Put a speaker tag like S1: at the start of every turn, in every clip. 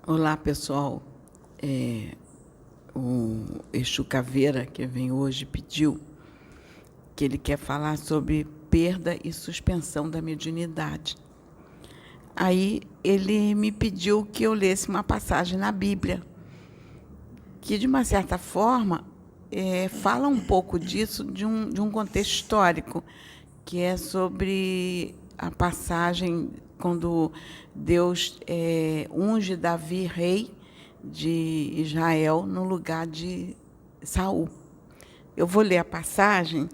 S1: Olá, pessoal. O Exu Caveira, que vem hoje, pediu que ele quer falar sobre perda e suspensão da mediunidade. Aí ele me pediu que eu lesse uma passagem na Bíblia, que de uma certa forma fala um pouco disso de um contexto histórico, que é sobre a passagem quando Deus unge Davi rei de Israel no lugar de Saul. Eu vou ler a passagem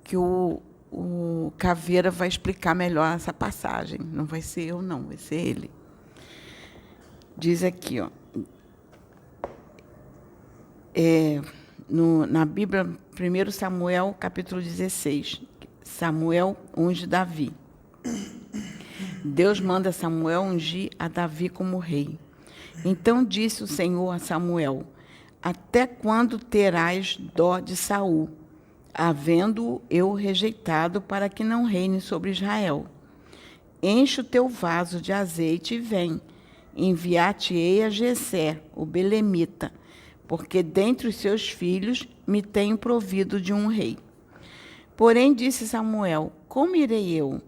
S1: que o Caveira vai explicar melhor essa passagem. Não vai ser eu, não, vai ser ele. Diz aqui, ó. Na Bíblia, 1 Samuel, capítulo 16. Samuel unge Davi. Deus manda Samuel ungir a Davi como rei. Então disse o Senhor a Samuel: até quando terás dó de Saul, havendo-o eu rejeitado, para que não reine sobre Israel? Enche o teu vaso de azeite e vem. Enviar-te-ei a Jessé, o belemita, porque dentre os seus filhos me tenho provido de um rei. Porém disse Samuel: como irei eu?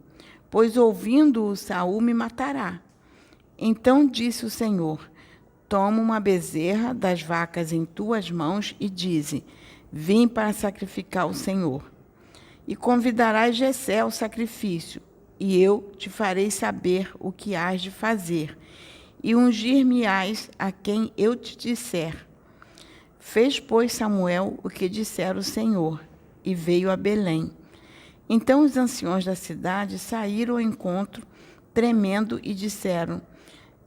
S1: Pois ouvindo-o Saul me matará. Então disse o Senhor: toma uma bezerra das vacas em tuas mãos e dize: vim para sacrificar ao Senhor. E convidarás Jessé ao sacrifício, e eu te farei saber o que hás de fazer, e ungir-me-ás a quem eu te disser. Fez, pois, Samuel o que dissera o Senhor, e veio a Belém. Então os anciões da cidade saíram ao encontro, tremendo, e disseram: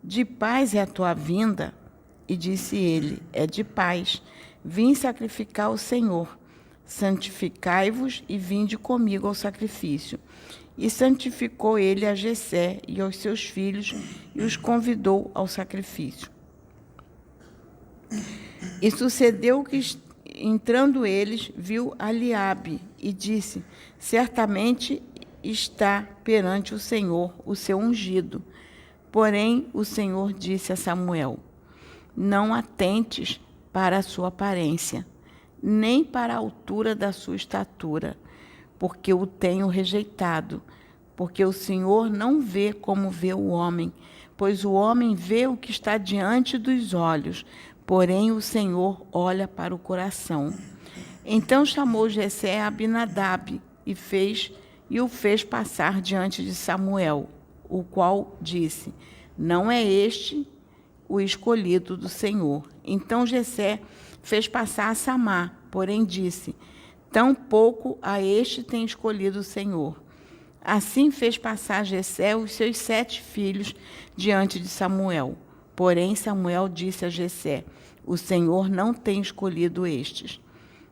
S1: de paz é a tua vinda? E disse ele: é de paz. Vim sacrificar ao Senhor. Santificai-vos e vinde comigo ao sacrifício. E santificou ele a Jessé e aos seus filhos e os convidou ao sacrifício. E sucedeu que, entrando eles, viu Eliabe e disse: certamente está perante o Senhor o seu ungido. Porém, o Senhor disse a Samuel: não atentes para a sua aparência, nem para a altura da sua estatura, porque o tenho rejeitado. Porque o Senhor não vê como vê o homem, pois o homem vê o que está diante dos olhos, porém o Senhor olha para o coração. Então chamou Jessé a Abinadab e o fez passar diante de Samuel, o qual disse: não é este o escolhido do Senhor. Então Jessé fez passar a Samá, porém disse: tampouco a este tem escolhido o Senhor. Assim fez passar Jessé os seus 7 filhos diante de Samuel. Porém Samuel disse a Jessé: o Senhor não tem escolhido estes.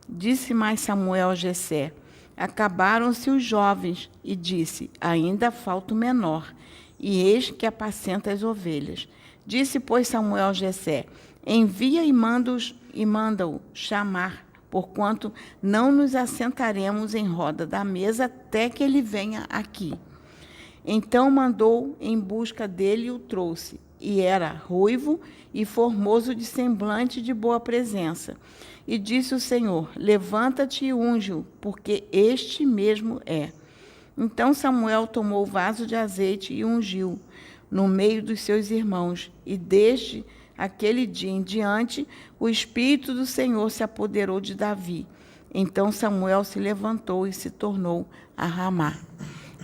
S1: Disse mais Samuel a Jessé: acabaram-se os jovens, e disse: ainda falta o menor, e eis que apacenta as ovelhas. Disse, pois, Samuel a Jessé: envia e manda-o chamar, porquanto não nos assentaremos em roda da mesa até que ele venha aqui. Então mandou em busca dele e o trouxe, e era ruivo e formoso de semblante de boa presença. E disse o Senhor: levanta-te e unge-o, porque este mesmo é. Então Samuel tomou o vaso de azeite e ungiu no meio dos seus irmãos. E desde aquele dia em diante, o Espírito do Senhor se apoderou de Davi. Então Samuel se levantou e se tornou a Ramá.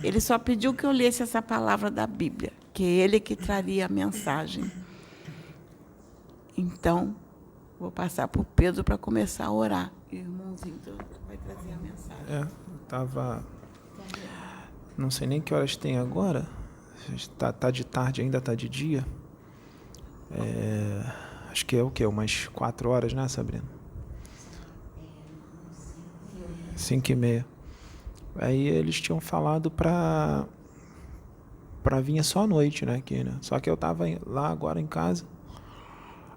S1: Ele só pediu que eu lesse essa palavra da Bíblia, que ele que traria a mensagem. Então, vou passar para o Pedro para começar a orar. Irmãozinho, vai trazer a mensagem.
S2: Estava... Não sei nem que horas tem agora. Tá de tarde ainda, tá de dia. Acho que é o quê? Umas 4 horas, né, Sabrina? 5h30. Aí eles tinham falado para vir só à noite, né, aqui, né? Só que eu tava lá agora em casa.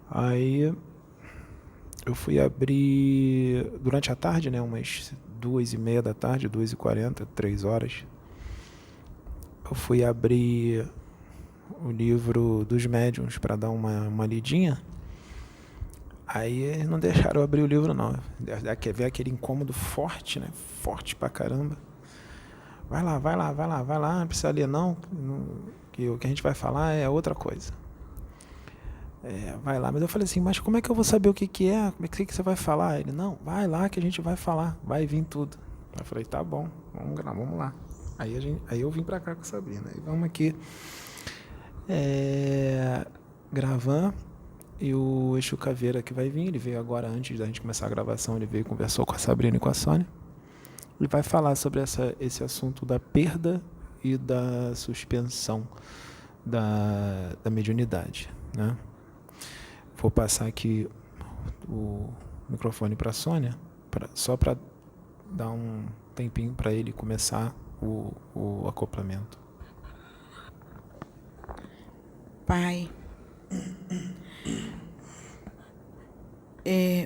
S2: Aí eu fui abrir durante a tarde, né, umas 2h30 da tarde, 2h40, 3 horas. Eu fui abrir o livro dos médiuns para dar uma lidinha. Aí eles não deixaram eu abrir o livro, não. Quer ver aquele incômodo forte, né? Forte pra caramba. Vai lá, não precisa ler não, que o que a gente vai falar é outra coisa. Vai lá, mas eu falei assim, mas como é que eu vou saber o que é? Como é que você vai falar? Ele, não, vai lá que a gente vai falar, vai vir tudo. Eu falei, tá bom, vamos lá. Aí eu vim pra cá com a Sabrina. Aí vamos aqui gravando. E o Exu Caveira que vai vir, ele veio agora antes da gente começar a gravação, ele veio e conversou com a Sabrina e com a Sônia. Ele vai falar sobre esse assunto da perda e da suspensão da mediunidade, né? Vou passar aqui o microfone para a Sônia, só para dar um tempinho para ele começar o acoplamento.
S1: Pai,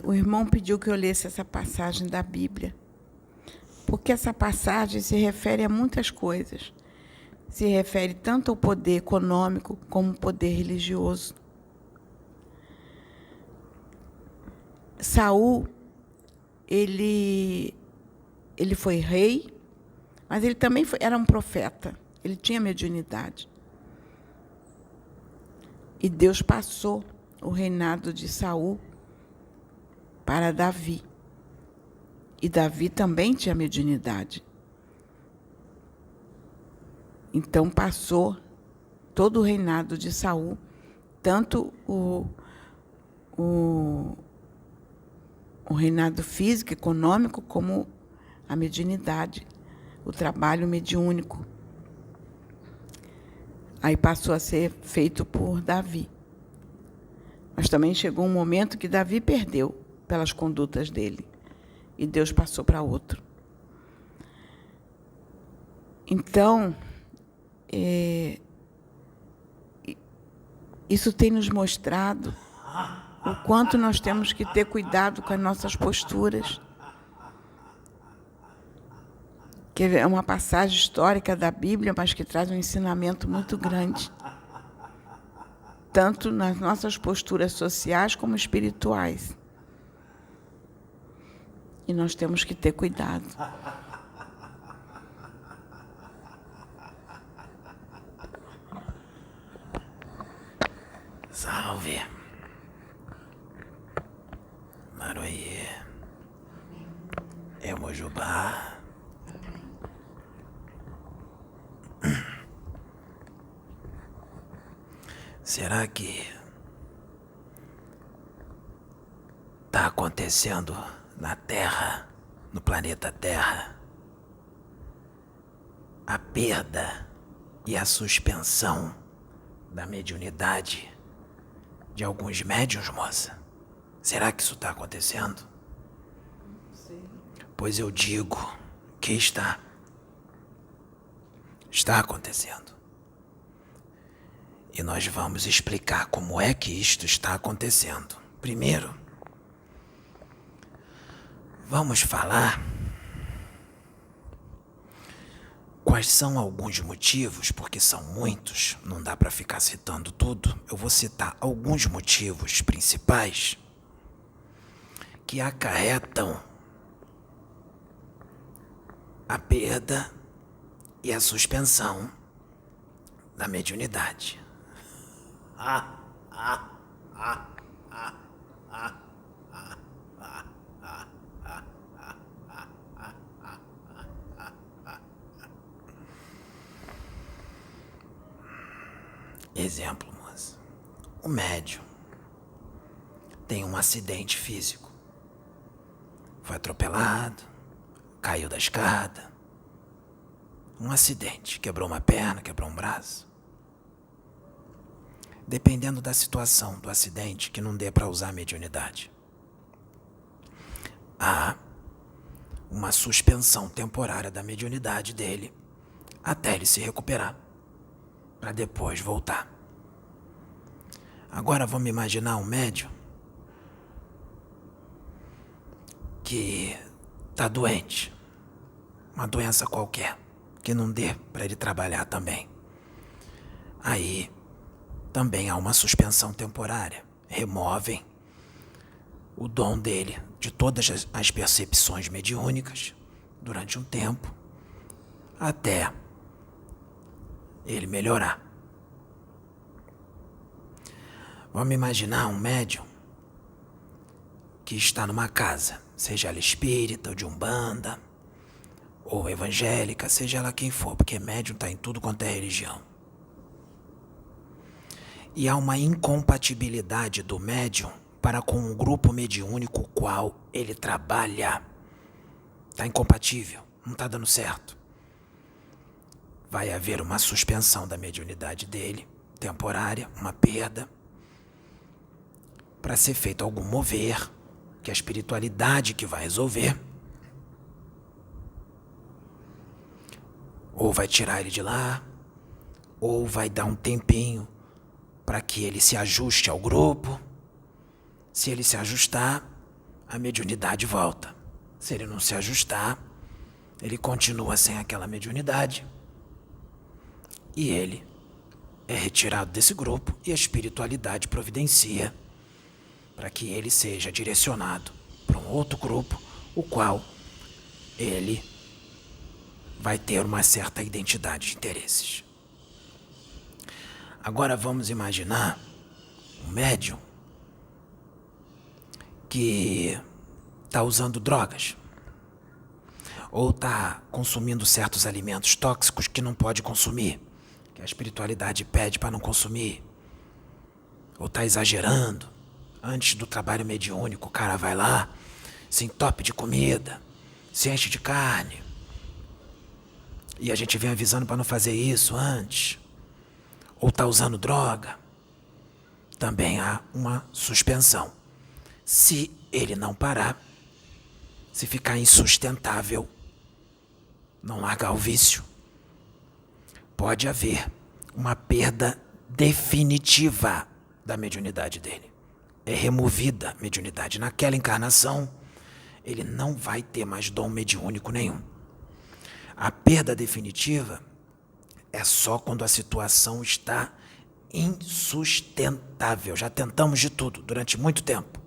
S1: o irmão pediu que eu lesse essa passagem da Bíblia, porque essa passagem se refere a muitas coisas. Se refere tanto ao poder econômico como ao poder religioso. Saul, ele foi rei, mas ele também era um profeta. Ele tinha mediunidade. E Deus passou o reinado de Saul para Davi. E Davi também tinha mediunidade. Então passou todo o reinado de Saul, tanto o reinado físico, econômico, como a mediunidade, o trabalho mediúnico. Aí passou a ser feito por Davi. Mas também chegou um momento que Davi perdeu pelas condutas dele. E Deus passou para outro. Então, isso tem nos mostrado o quanto nós temos que ter cuidado com as nossas posturas. Que é uma passagem histórica da Bíblia, mas que traz um ensinamento muito grande. Tanto nas nossas posturas sociais como espirituais. E nós temos que ter cuidado.
S2: Salve. Maroie. Mojubá. Será que está acontecendo na Terra, no planeta Terra, a perda e a suspensão da mediunidade de alguns médiuns, moça? Será que isso está acontecendo?
S1: Sim.
S2: Pois eu digo que está acontecendo. E nós vamos explicar como é que isto está acontecendo. Primeiro, vamos falar quais são alguns motivos, porque são muitos, não dá para ficar citando tudo. Eu vou citar alguns motivos principais que acarretam a perda e a suspensão da mediunidade. Exemplo, moça. O médium tem um acidente físico. Foi atropelado, caiu da escada. Um acidente, quebrou uma perna, quebrou um braço. Dependendo da situação do acidente, que não dê para usar a mediunidade, há uma suspensão temporária da mediunidade dele até ele se recuperar, para depois voltar. Agora vamos imaginar um médium que está doente, uma doença qualquer, que não dê para ele trabalhar também. Aí também há uma suspensão temporária. Removem o dom dele de todas as percepções mediúnicas durante um tempo, até ele melhorar. Vamos imaginar um médium que está numa casa, seja ela espírita ou de umbanda, ou evangélica, seja ela quem for, porque médium está em tudo quanto é religião. E há uma incompatibilidade do médium para com um grupo mediúnico o qual ele trabalha. Está incompatível, não está dando certo. Vai haver uma suspensão da mediunidade dele, temporária, uma perda, para ser feito algum mover, que é a espiritualidade que vai resolver. Ou vai tirar ele de lá, ou vai dar um tempinho para que ele se ajuste ao grupo. Se ele se ajustar, a mediunidade volta. Se ele não se ajustar, ele continua sem aquela mediunidade. E ele é retirado desse grupo e a espiritualidade providencia para que ele seja direcionado para um outro grupo, o qual ele vai ter uma certa identidade de interesses. Agora vamos imaginar um médium que está usando drogas ou está consumindo certos alimentos tóxicos que não pode consumir, que a espiritualidade pede para não consumir, ou está exagerando. Antes do trabalho mediúnico, o cara vai lá, se entope de comida, se enche de carne, e a gente vem avisando para não fazer isso antes, ou está usando droga, também há uma suspensão. Se ele não parar, se ficar insustentável, não largar o vício, pode haver uma perda definitiva da mediunidade dele. É removida a mediunidade. Naquela encarnação, ele não vai ter mais dom mediúnico nenhum. A perda definitiva é só quando a situação está insustentável. Já tentamos de tudo durante muito tempo.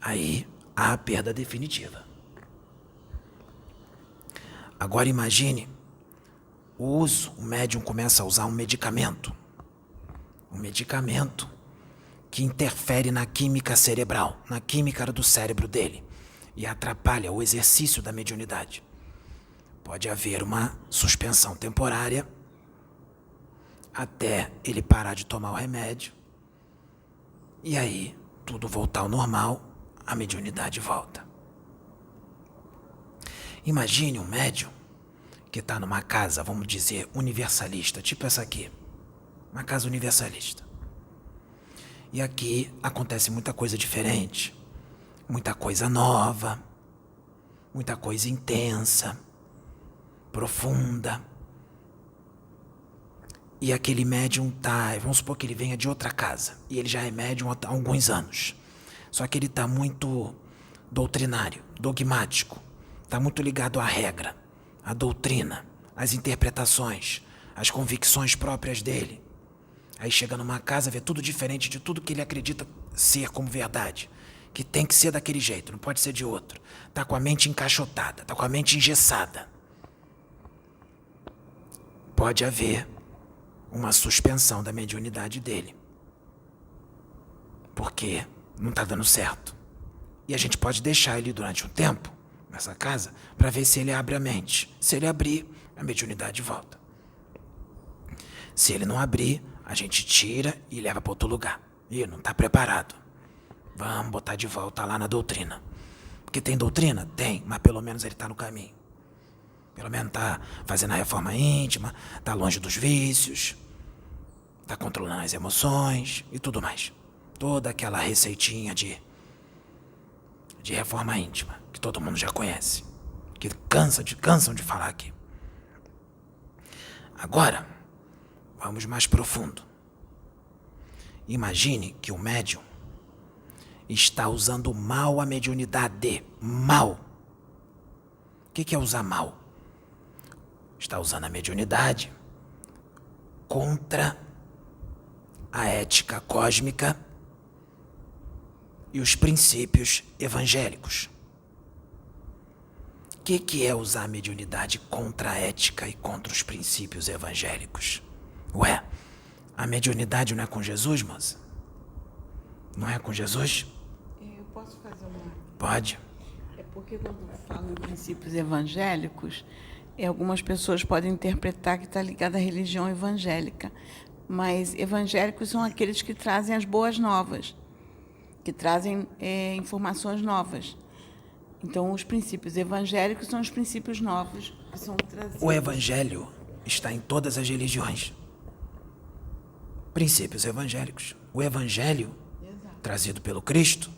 S2: Aí há a perda definitiva. Agora imagine o médium começa a usar um medicamento que interfere na química cerebral, na química do cérebro dele e atrapalha o exercício da mediunidade. Pode haver uma suspensão temporária até ele parar de tomar o remédio e aí tudo voltar ao normal, a mediunidade volta. Imagine um médium que está numa casa, vamos dizer, universalista, tipo essa aqui, uma casa universalista. E aqui acontece muita coisa diferente, muita coisa nova, muita coisa intensa, profunda. E aquele médium vamos supor que ele venha de outra casa, e ele já é médium há alguns anos. Só que ele está muito doutrinário, dogmático, está muito ligado à regra, à doutrina, às interpretações, às convicções próprias dele. Aí chega numa casa, vê tudo diferente de tudo que ele acredita ser como verdade. Que tem que ser daquele jeito, não pode ser de outro. Está com a mente encaixotada, está com a mente engessada. Pode haver uma suspensão da mediunidade dele. Porque não está dando certo. E a gente pode deixar ele durante um tempo nessa casa para ver se ele abre a mente. Se ele abrir, a mediunidade volta. Se ele não abrir, a gente tira e leva para outro lugar. Ih, não está preparado. Vamos botar de volta lá na doutrina. Porque tem doutrina? Tem, mas pelo menos ele está no caminho. Pelo menos está fazendo a reforma íntima, está longe dos vícios, está controlando as emoções e tudo mais. Toda aquela receitinha de reforma íntima, que todo mundo já conhece, que cansam de falar aqui. Agora, vamos mais profundo. Imagine que o médium está usando mal a mediunidade. Mal. O que é usar mal? Está usando a mediunidade contra a ética cósmica e os princípios evangélicos. O que é usar a mediunidade contra a ética e contra os princípios evangélicos? Ué, a mediunidade não é com Jesus, moça? Não é com Jesus?
S1: Eu posso fazer uma...
S2: Pode.
S1: É porque quando falo em princípios evangélicos, algumas pessoas podem interpretar que está ligado à religião evangélica, mas evangélicos são aqueles que trazem as boas novas, que trazem informações novas. Então, os princípios evangélicos são os princípios novos que são trazidos.
S2: O evangelho está em todas as religiões. Princípios evangélicos. O evangelho, trazido pelo Cristo,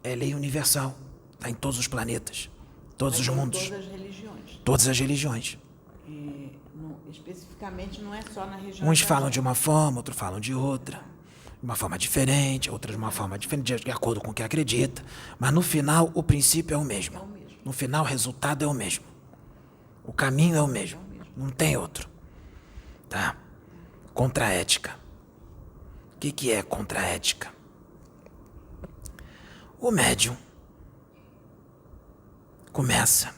S2: é lei universal. Está em todos os planetas, todos os mundos.
S1: Todas as religiões.
S2: Todas as religiões.
S1: Especificamente, não é só na região.
S2: Uns falam de uma forma, outros falam de outra. De uma forma diferente, outras de uma forma diferente, de acordo com o que acredita. Mas no final, o princípio é o mesmo. No final, o resultado é o mesmo. O caminho é o mesmo. Não tem outro. Tá? Contra a ética. O que é contra a ética? O médium começa.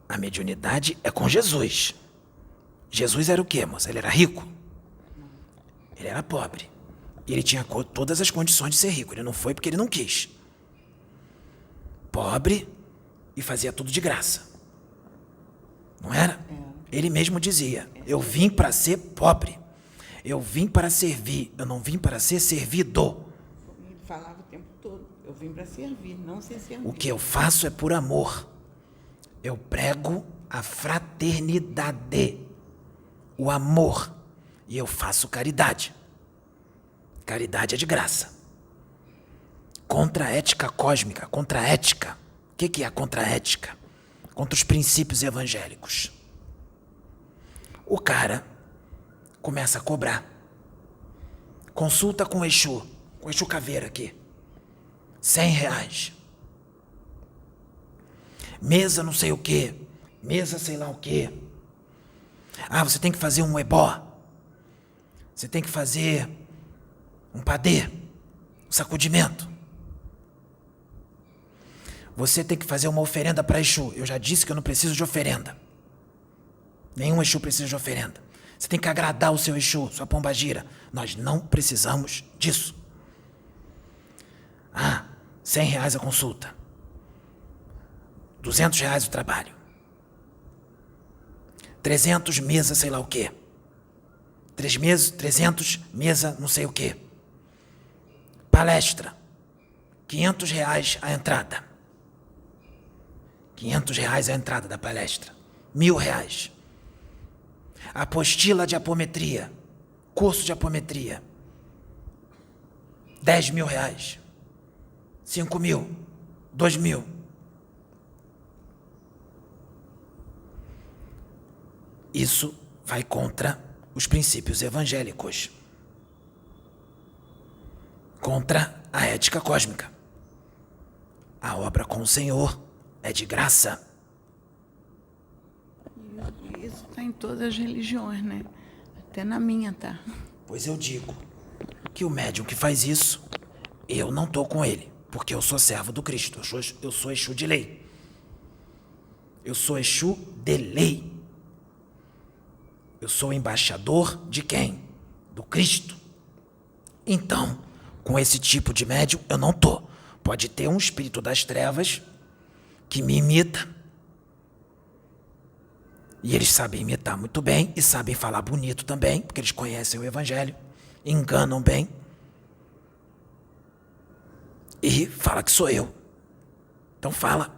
S2: A mediunidade é com Jesus. Jesus era o quê, moça? Ele era rico? Ele era pobre. E ele tinha todas as condições de ser rico. Ele não foi porque ele não quis. Pobre e fazia tudo de graça. Não era? Ele mesmo dizia, eu vim para ser pobre. Eu vim para servir. Eu não vim para ser servido.
S1: Ele falava o tempo todo, eu vim para servir, não ser servido.
S2: O que eu faço é por amor. Eu prego a fraternidade, o amor. E eu faço caridade. Caridade é de graça. Contra a ética cósmica, contra a ética. O que é a contra-ética? Contra os princípios evangélicos. O cara começa a cobrar. Consulta com o Exu Caveira aqui. R$100. Mesa não sei o quê. Mesa sei lá o quê. Ah, você tem que fazer um ebó. Você tem que fazer um padê, um sacudimento. Você tem que fazer uma oferenda para Exu. Eu já disse que eu não preciso de oferenda. Nenhum Exu precisa de oferenda. Você tem que agradar o seu Exu, sua pombagira. Nós não precisamos disso. Ah, R$100 a consulta. R$200 o trabalho. 300 mesa sei lá o quê. 300 mesa não sei o quê. Palestra. R$500 a entrada. R$500 a entrada da palestra. R$1.000. Apostila de apometria. Curso de apometria. R$10.000. 5.000. 2.000. Isso vai contra os princípios evangélicos. Contra a ética cósmica. A obra com o Senhor é de graça.
S1: Isso está em todas as religiões, né? Até na minha, tá?
S2: Pois eu digo que o médium que faz isso, eu não estou com ele, porque eu sou servo do Cristo. Eu sou Exu de lei. Eu sou Exu de lei. Eu sou embaixador de quem? Do Cristo. Então, com esse tipo de médium, eu não tô. Pode ter um espírito das trevas que me imita. E eles sabem imitar muito bem e sabem falar bonito também, porque eles conhecem o Evangelho, enganam bem. E fala que sou eu. Então fala.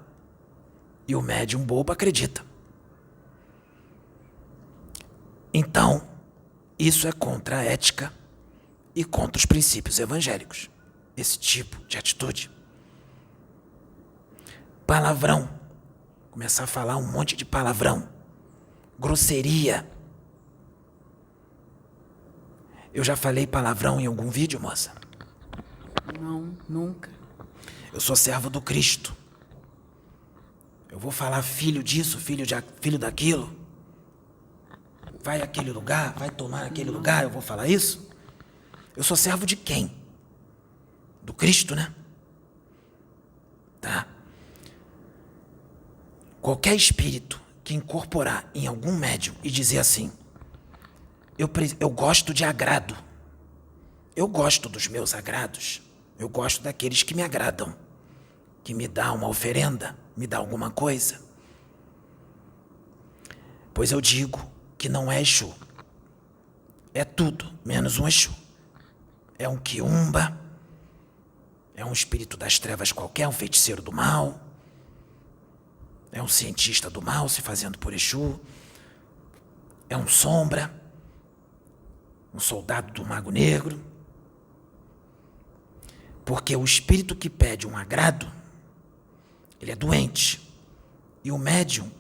S2: E o médium bobo acredita. Então, isso é contra a ética e contra os princípios evangélicos. Esse tipo de atitude. Palavrão. Começar a falar um monte de palavrão. Grosseria. Eu já falei palavrão em algum vídeo, moça?
S1: Não, nunca.
S2: Eu sou servo do Cristo. Eu vou falar filho disso, filho daquilo. Vai àquele lugar, vai tomar aquele lugar, eu vou falar isso?
S3: Eu sou servo de quem? Do Cristo, né? Tá? Qualquer espírito que incorporar em algum médium e dizer assim, eu gosto de agrado, eu gosto dos meus agrados, eu gosto daqueles que me agradam, que me dá uma oferenda, me dá alguma coisa, pois eu digo que não é Exu, é tudo menos um Exu, é um quiumba, é um espírito das trevas qualquer, um feiticeiro do mal, é um cientista do mal se fazendo por Exu, é um sombra, um soldado do mago negro. Porque o espírito que pede um agrado, ele é doente. E o médium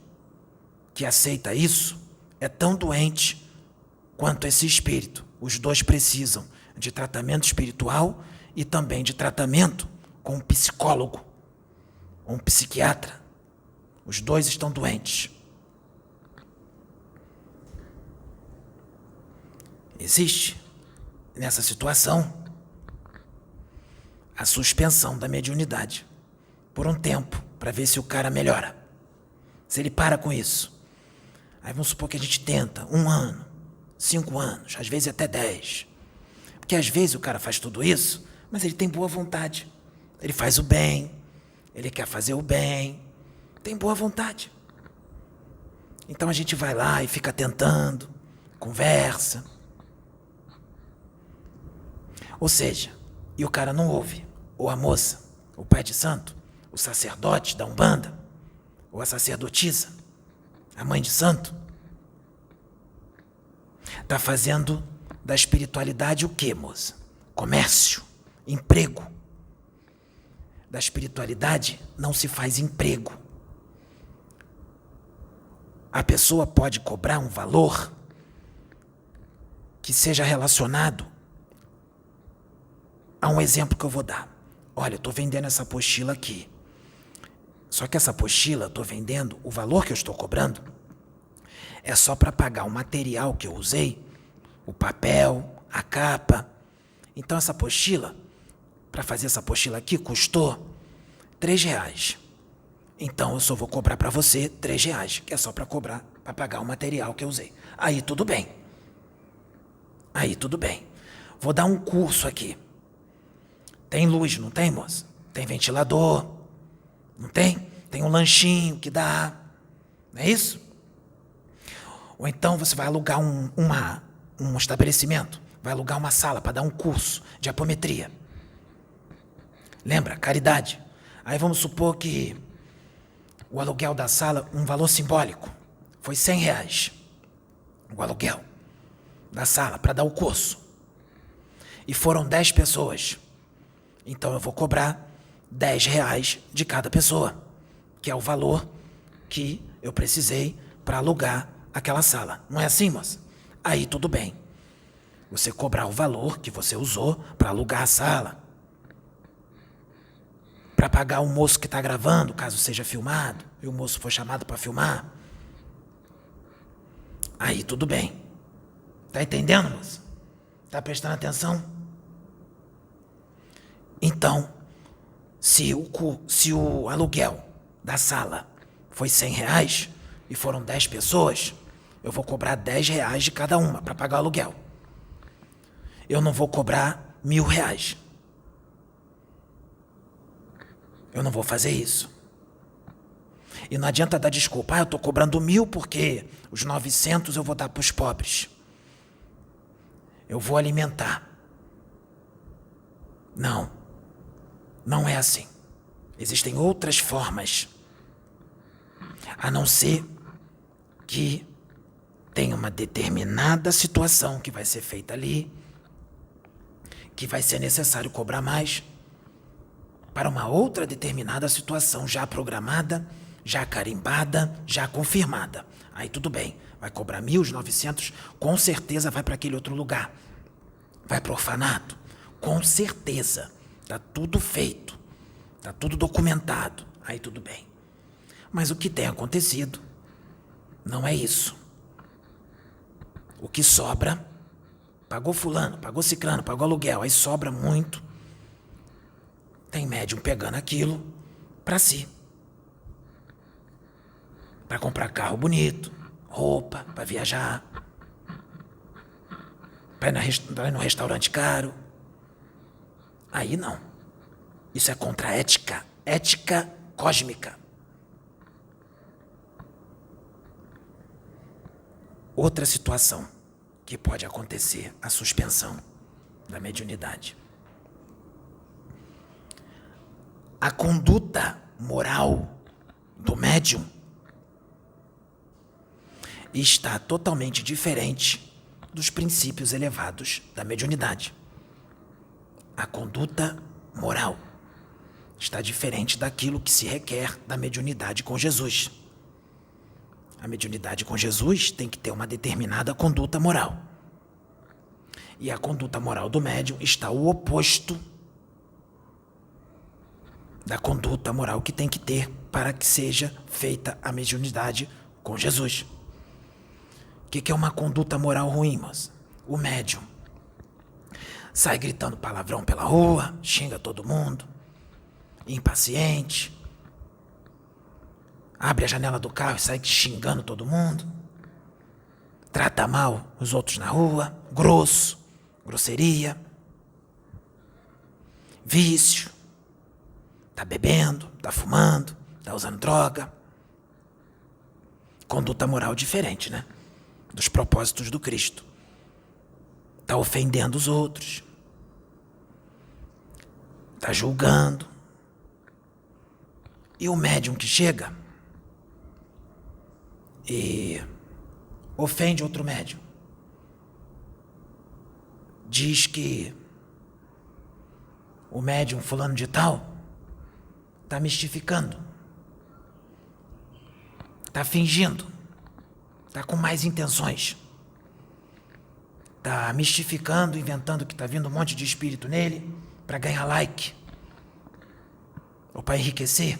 S3: que aceita isso é tão doente quanto esse espírito. Os dois precisam de tratamento espiritual e também de tratamento com um psicólogo ou um psiquiatra. Os dois estão doentes. Existe, nessa situação, a suspensão da mediunidade por um tempo, para ver se o cara melhora. Se ele para com isso. Aí vamos supor que a gente tenta 1 ano, 5 anos, às vezes até 10. Porque às vezes o cara faz tudo isso, mas ele tem boa vontade. Ele faz o bem, ele quer fazer o bem, tem boa vontade. Então a gente vai lá e fica tentando, conversa. Ou seja, e o cara não ouve, ou a moça, o pai de santo, o sacerdote da Umbanda, ou a sacerdotisa, a mãe de santo, está fazendo da espiritualidade o quê, moça? Comércio, emprego. Da espiritualidade não se faz emprego. A pessoa pode cobrar um valor que seja relacionado a um exemplo que eu vou dar. Olha, eu estou vendendo essa apostila aqui. Só que essa apostila, eu estou vendendo, o valor que eu estou cobrando é só para pagar o material que eu usei, o papel, a capa. Então essa apostila, para fazer essa apostila aqui, custou R$3. Então eu só vou cobrar para você R$3, que é só para cobrar, para pagar o material que eu usei. Aí tudo bem. Aí tudo bem. Vou dar um curso aqui. Tem luz, não tem, moça? Tem ventilador, não tem? Tem um lanchinho que dá, não é isso? Ou então você vai alugar um estabelecimento, vai alugar uma sala para dar um curso de apometria. Lembra? Caridade. Aí vamos supor que o aluguel da sala, um valor simbólico, foi R$100. O aluguel da sala para dar o curso. E foram 10 pessoas. Então eu vou cobrar R$10 de cada pessoa, que é o valor que eu precisei para alugar aquela sala. Não é assim, moça? Aí tudo bem. Você cobrar o valor que você usou para alugar a sala, para pagar o moço que está gravando, caso seja filmado, e o moço for chamado para filmar. Aí tudo bem. Tá entendendo, moça? Tá prestando atenção? Então, se o aluguel da sala foi R$100 e foram 10 pessoas, eu vou cobrar R$10 de cada uma para pagar o aluguel. Eu não vou cobrar R$1.000. Eu não vou fazer isso. E não adianta dar desculpa. Eu estou cobrando 1.000 porque os 900 eu vou dar para os pobres. Eu vou alimentar. Não. Não é assim. Existem outras formas. A não ser que tenha uma determinada situação que vai ser feita ali, que vai ser necessário cobrar mais para uma outra determinada situação já programada, já carimbada, já confirmada. Aí tudo bem, vai cobrar 1.900, com certeza vai para aquele outro lugar. Vai para o orfanato, com certeza. Está tudo feito, está tudo documentado. Aí tudo bem. Mas o que tem acontecido não é isso. O que sobra pagou fulano, pagou ciclano, pagou aluguel, aí sobra muito. Tem médium pegando aquilo para si. Para comprar carro bonito, roupa, para viajar, para ir no restaurante caro. Aí não. Isso é contra a ética. Ética cósmica. Outra situação que pode acontecer, a suspensão da mediunidade. A conduta moral do médium está totalmente diferente dos princípios elevados da mediunidade. A conduta moral está diferente daquilo que se requer da mediunidade com Jesus. A mediunidade com Jesus tem que ter uma determinada conduta moral. E a conduta moral do médium está o oposto da conduta moral que tem que ter para que seja feita a mediunidade com Jesus. O que é uma conduta moral ruim, moça? O médium sai gritando palavrão pela rua, xinga todo mundo, impaciente, abre a janela do carro e sai xingando todo mundo, trata mal os outros na rua, grosso, grosseria, vício, tá bebendo, tá fumando, tá usando droga. Conduta moral diferente, né? Dos propósitos do Cristo. Tá ofendendo os outros, tá julgando. E o médium que chega e ofende outro médium, diz que o médium fulano de tal está mistificando, está fingindo, está com mais intenções, está mistificando, inventando que está vindo um monte de espírito nele para ganhar like ou para enriquecer.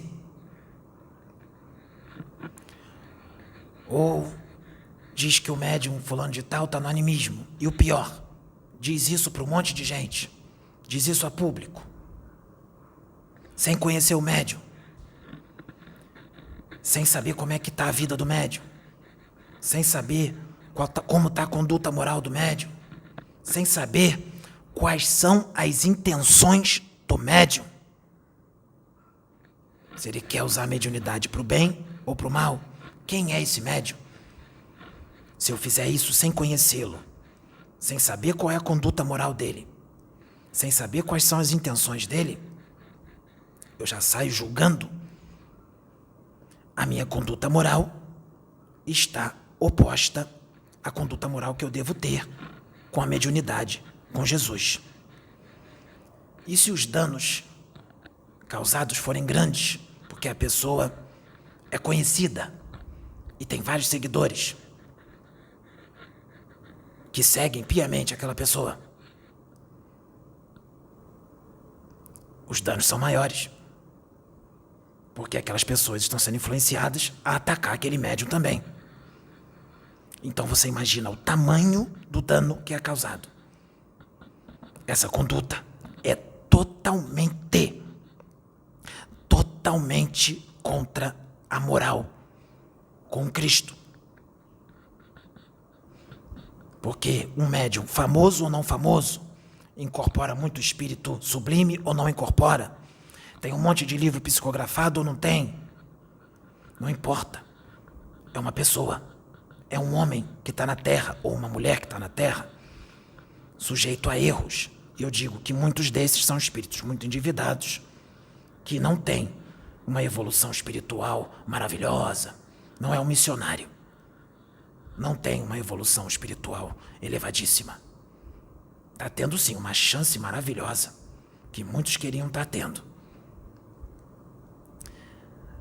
S3: Ou diz que o médium fulano de tal está no animismo. E o pior, diz isso para um monte de gente. Diz isso a público. Sem conhecer o médium. Sem saber como é que está a vida do médium. Sem saber como está a conduta moral do médium. Sem saber quais são as intenções do médium. Se ele quer usar a mediunidade para o bem ou para o mal. Quem é esse médium? Se eu fizer isso sem conhecê-lo, sem saber qual é a conduta moral dele, sem saber quais são as intenções dele, eu já saio julgando. A minha conduta moral está oposta à conduta moral que eu devo ter com a mediunidade, com Jesus. E se os danos causados forem grandes, porque a pessoa é conhecida e tem vários seguidores que seguem piamente aquela pessoa, os danos são maiores, porque aquelas pessoas estão sendo influenciadas a atacar aquele médium também. Então você imagina o tamanho do dano que é causado. Essa conduta é totalmente contra a moral com Cristo. Porque um médium, famoso ou não famoso, incorpora muito espírito sublime ou não incorpora, tem um monte de livro psicografado ou não tem, não importa. É uma pessoa, é um homem que está na Terra ou uma mulher que está na Terra, sujeito a erros. E eu digo que muitos desses são espíritos muito endividados, que não têm uma evolução espiritual maravilhosa. Não é um missionário. Não tem uma evolução espiritual elevadíssima. Está tendo sim uma chance maravilhosa que muitos queriam estar tendo.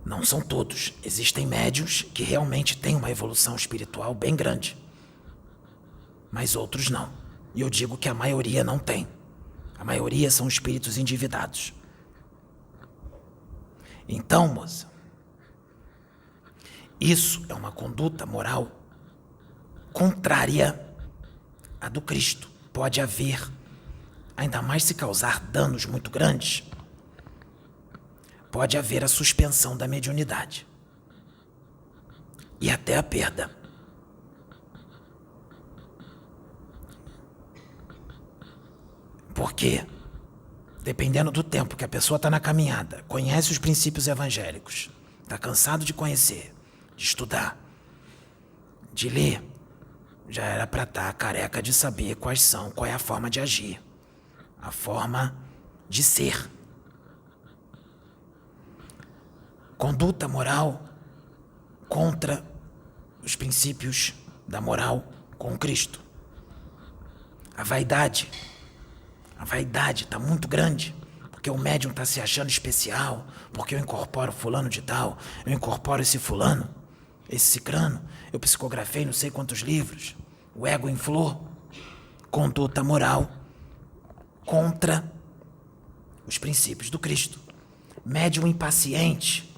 S3: Não são todos. Existem médiuns que realmente têm uma evolução espiritual bem grande. Mas outros não. E eu digo que a maioria não tem. A maioria são espíritos endividados. Então, moça, isso é uma conduta moral contrária à do Cristo. pode haver, ainda mais se causar danos muito grandes, pode haver a suspensão da mediunidade e até a perda. Porque, dependendo do tempo que a pessoa está na caminhada, conhece os princípios evangélicos, está cansado de conhecer, de estudar, de ler, já era para estar careca de saber qual é a forma de agir, a forma de ser. Conduta moral contra os princípios da moral com Cristo. A vaidade está muito grande, porque o médium está se achando especial, porque eu incorporo fulano de tal, eu incorporo esse fulano, esse cicrano, eu psicografei não sei quantos livros, o ego inflou. Conduta moral contra os princípios do Cristo. Médium impaciente,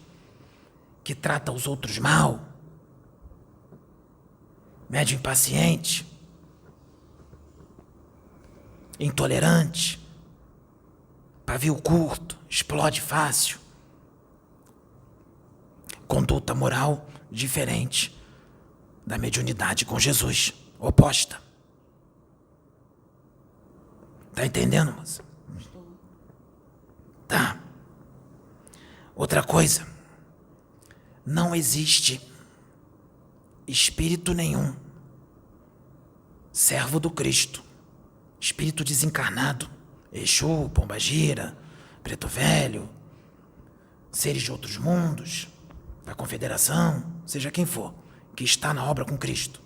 S3: que trata os outros mal. Médium impaciente, intolerante, pavio curto, explode fácil. Conduta moral diferente da mediunidade com Jesus, oposta. Tá entendendo, moça? Tá. Outra coisa, não existe espírito nenhum, servo do Cristo, espírito desencarnado, Exu, Pombagira, Preto Velho, seres de outros mundos, da Confederação, seja quem for, que está na obra com Cristo.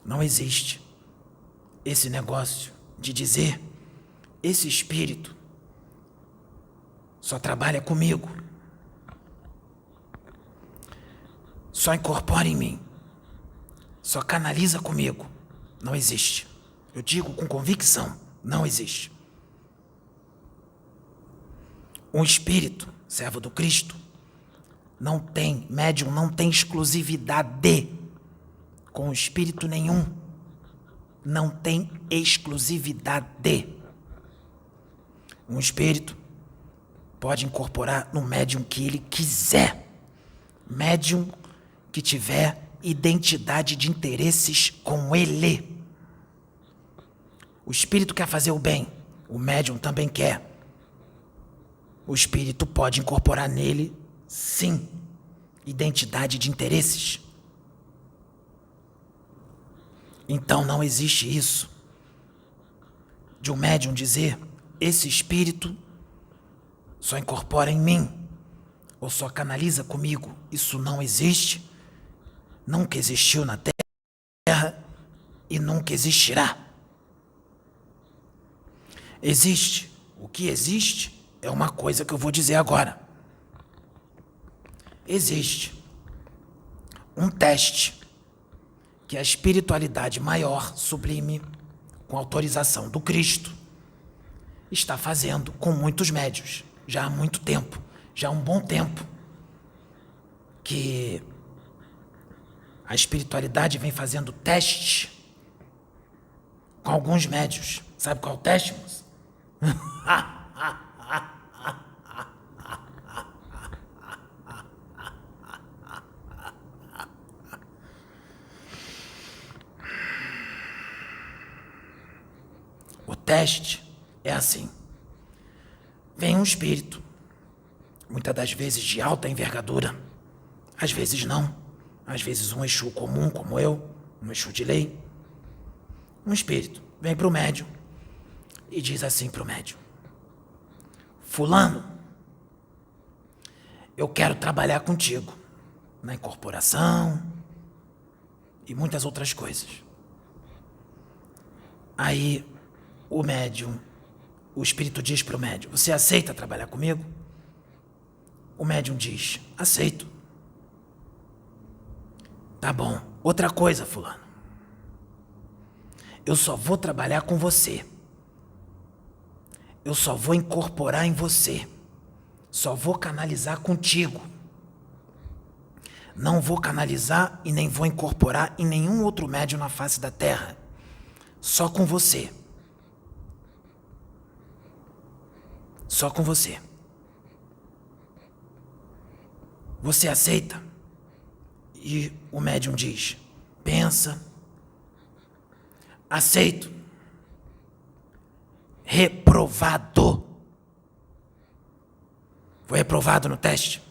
S3: Não existe esse negócio de dizer, esse espírito só trabalha comigo, só incorpora em mim, só canaliza comigo. Não existe. Eu digo com convicção, não existe. Um espírito, servo do Cristo, médium não tem exclusividade com espírito nenhum. Não tem exclusividade. Um espírito pode incorporar no médium que ele quiser. Médium que tiver identidade de interesses com ele. O espírito quer fazer o bem, o médium também quer. O espírito pode incorporar nele, sim, identidade de interesses. Então não existe isso de um médium dizer, esse espírito só incorpora em mim, ou só canaliza comigo. Isso não existe, nunca existiu na Terra e nunca existirá. Existe. O que existe é uma coisa que eu vou dizer agora. Existe um teste que a espiritualidade maior, sublime, com autorização do Cristo, está fazendo com muitos médiuns, já há muito tempo, já há um bom tempo, que a espiritualidade vem fazendo teste com alguns médiuns. Sabe qual é o teste, moço? O teste é assim. Vem um espírito, muitas das vezes de alta envergadura, às vezes não, às vezes um Exu comum como eu, um Exu de lei. Um espírito vem para o médium e diz assim para o médium: fulano, eu quero trabalhar contigo na incorporação e muitas outras coisas. Aí o espírito diz para o médium: você aceita trabalhar comigo? O médium diz: aceito. Tá bom. Outra coisa, fulano, eu só vou trabalhar com você. Eu só vou incorporar em você. Só vou canalizar contigo. Não vou canalizar e nem vou incorporar em nenhum outro médium na face da Terra. só com você. Só com você. Você aceita? E o médium diz: pensa. Aceito. Reprovado. Foi reprovado no teste.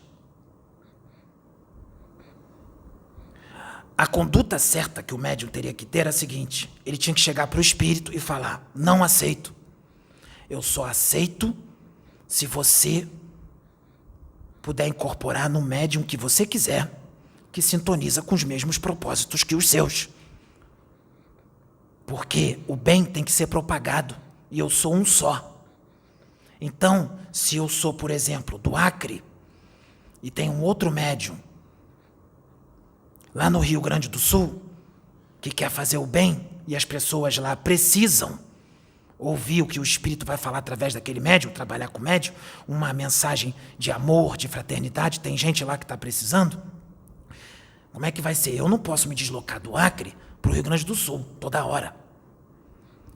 S3: A conduta certa que o médium teria que ter era a seguinte: ele tinha que chegar para o espírito e falar: não aceito. Eu só aceito se você puder incorporar no médium que você quiser, que sintoniza com os mesmos propósitos que os seus. Porque o bem tem que ser propagado, e eu sou um só. Então, se eu sou, por exemplo, do Acre, e tem um outro médium lá no Rio Grande do Sul, que quer fazer o bem, e as pessoas lá precisam ouvir o que o espírito vai falar através daquele médium, trabalhar com o médium, uma mensagem de amor, de fraternidade, tem gente lá que está precisando. Como é que vai ser? Eu não posso me deslocar do Acre para o Rio Grande do Sul toda hora.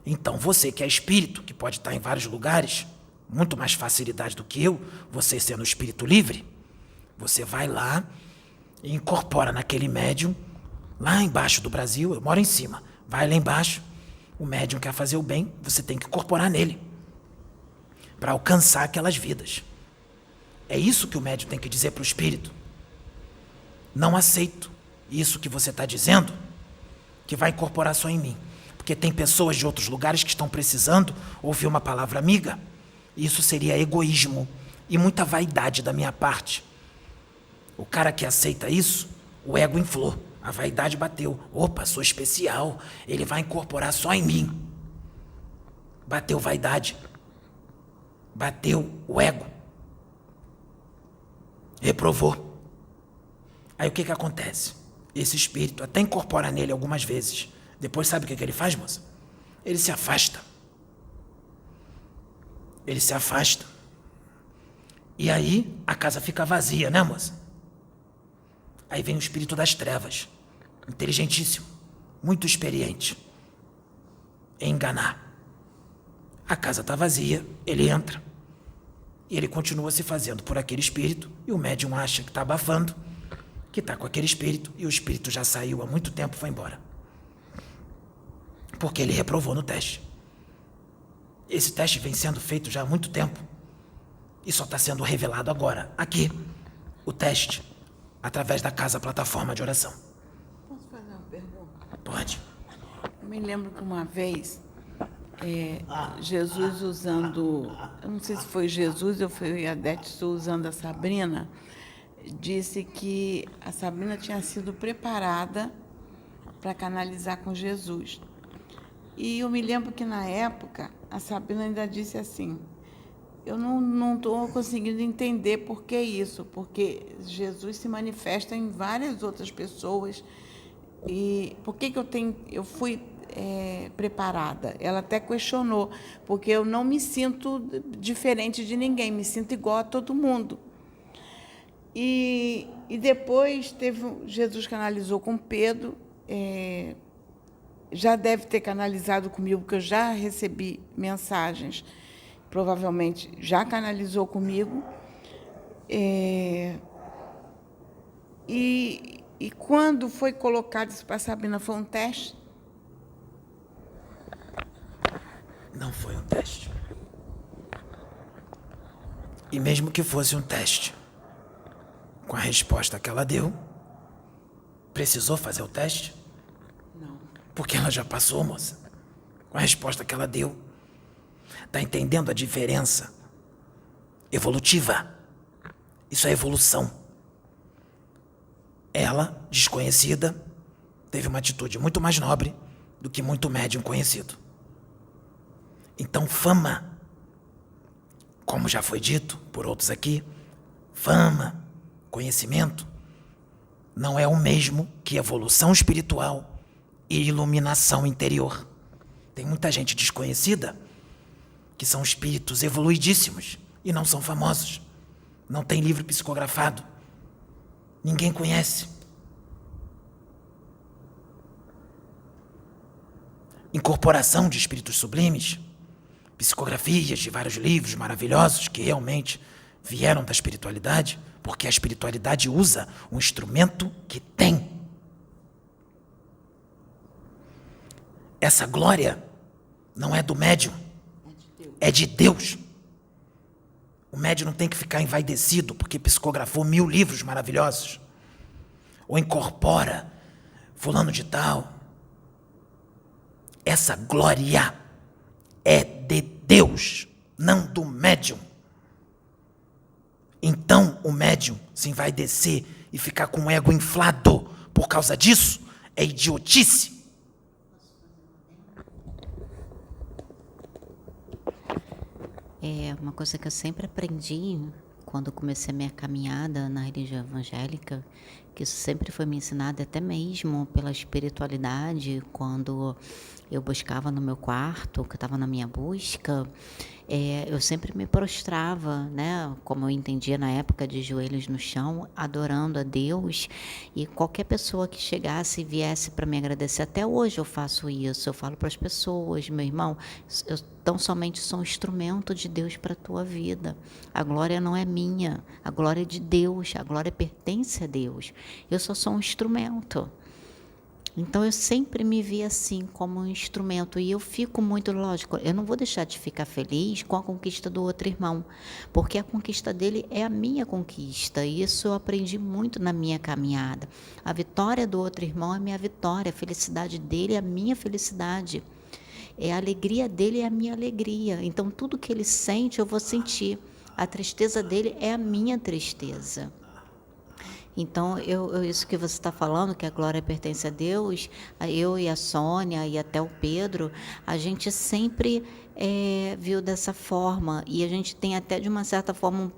S3: Então você que é espírito, que pode estar em vários lugares, muito mais facilidade do que eu, você sendo espírito livre, você vai lá e incorpora naquele médium, lá embaixo do Brasil, eu moro em cima, vai lá embaixo, o médium quer fazer o bem, você tem que incorporar nele, para alcançar aquelas vidas. É isso que o médium tem que dizer para o espírito. Não aceito isso que você está dizendo, que vai incorporar só em mim. Porque tem pessoas de outros lugares que estão precisando ouvir uma palavra amiga. Isso seria egoísmo e muita vaidade da minha parte. O cara que aceita isso, o ego inflou, a vaidade bateu. Opa, sou especial, ele vai incorporar só em mim. Bateu vaidade, bateu o ego, reprovou. Aí o que acontece? Esse espírito até incorpora nele algumas vezes. Depois sabe o que ele faz, moça? Ele se afasta. Ele se afasta. E aí a casa fica vazia, né, moça? Aí vem o espírito das trevas, inteligentíssimo, muito experiente em enganar. A casa está vazia, ele entra e ele continua se fazendo por aquele espírito e o médium acha que está abafando, que está com aquele espírito e o espírito já saiu há muito tempo e foi embora. Porque ele reprovou no teste. Esse teste vem sendo feito já há muito tempo e só está sendo revelado agora, aqui, o teste, através da casa plataforma de oração.
S1: Posso fazer uma pergunta?
S3: Pode.
S1: Eu me lembro que uma vez, Jesus usando, eu não sei se foi Jesus ou foi a Adete usando a Sabrina, disse que a Sabrina tinha sido preparada para canalizar com Jesus. E eu me lembro que, na época, a Sabrina ainda disse assim: eu não estou conseguindo entender por que isso, porque Jesus se manifesta em várias outras pessoas. E por que eu fui preparada? Ela até questionou, porque eu não me sinto diferente de ninguém, me sinto igual a todo mundo. E depois Jesus canalizou com Pedro, já deve ter canalizado comigo, porque eu já recebi mensagens, provavelmente já canalizou comigo. E quando foi colocado isso para a Sabrina, foi um teste?
S3: Não foi um teste. E mesmo que fosse um teste, com a resposta que ela deu, precisou fazer o teste?
S1: Não.
S3: Porque ela já passou, moça. Com a resposta que ela deu. Tá entendendo a diferença evolutiva? Isso é evolução. Ela, desconhecida, teve uma atitude muito mais nobre do que muito médium conhecido. Então, fama, como já foi dito por outros aqui, fama, conhecimento, não é o mesmo que evolução espiritual e iluminação interior. Tem muita gente desconhecida que são espíritos evoluidíssimos e não são famosos. Não tem livro psicografado. Ninguém conhece. incorporação de espíritos sublimes, psicografias de vários livros maravilhosos que realmente vieram da espiritualidade, porque a espiritualidade usa um instrumento que tem. Essa glória não é do médium, é de Deus. O médium não tem que ficar envaidecido porque psicografou 1000 livros maravilhosos, ou incorpora fulano de tal. Essa glória é de Deus, não do médium. Então o médium se envaidecer e ficar com o ego inflado por causa disso é idiotice.
S4: É uma coisa que eu sempre aprendi quando comecei a minha caminhada na religião evangélica, que isso sempre foi me ensinado até mesmo pela espiritualidade, quando eu buscava no meu quarto, que eu estava na minha busca, eu sempre me prostrava, né, como eu entendia na época, de joelhos no chão, adorando a Deus, e qualquer pessoa que chegasse e viesse para me agradecer, até hoje eu faço isso, eu falo para as pessoas, meu irmão, eu tão somente sou um instrumento de Deus para a tua vida, a glória não é minha, a glória é de Deus, a glória pertence a Deus, eu só sou um instrumento. Então, eu sempre me vi assim, como um instrumento. E eu fico muito, lógico, eu não vou deixar de ficar feliz com a conquista do outro irmão, porque a conquista dele é a minha conquista. E isso eu aprendi muito na minha caminhada. A vitória do outro irmão é a minha vitória, a felicidade dele é a minha felicidade. A alegria dele é a minha alegria. Então, tudo que ele sente, eu vou sentir. A tristeza dele é a minha tristeza. Então, isso que você está falando, que a glória pertence a Deus, eu e a Sônia e até o Pedro, a gente sempre viu dessa forma. E a gente tem até, de uma certa forma,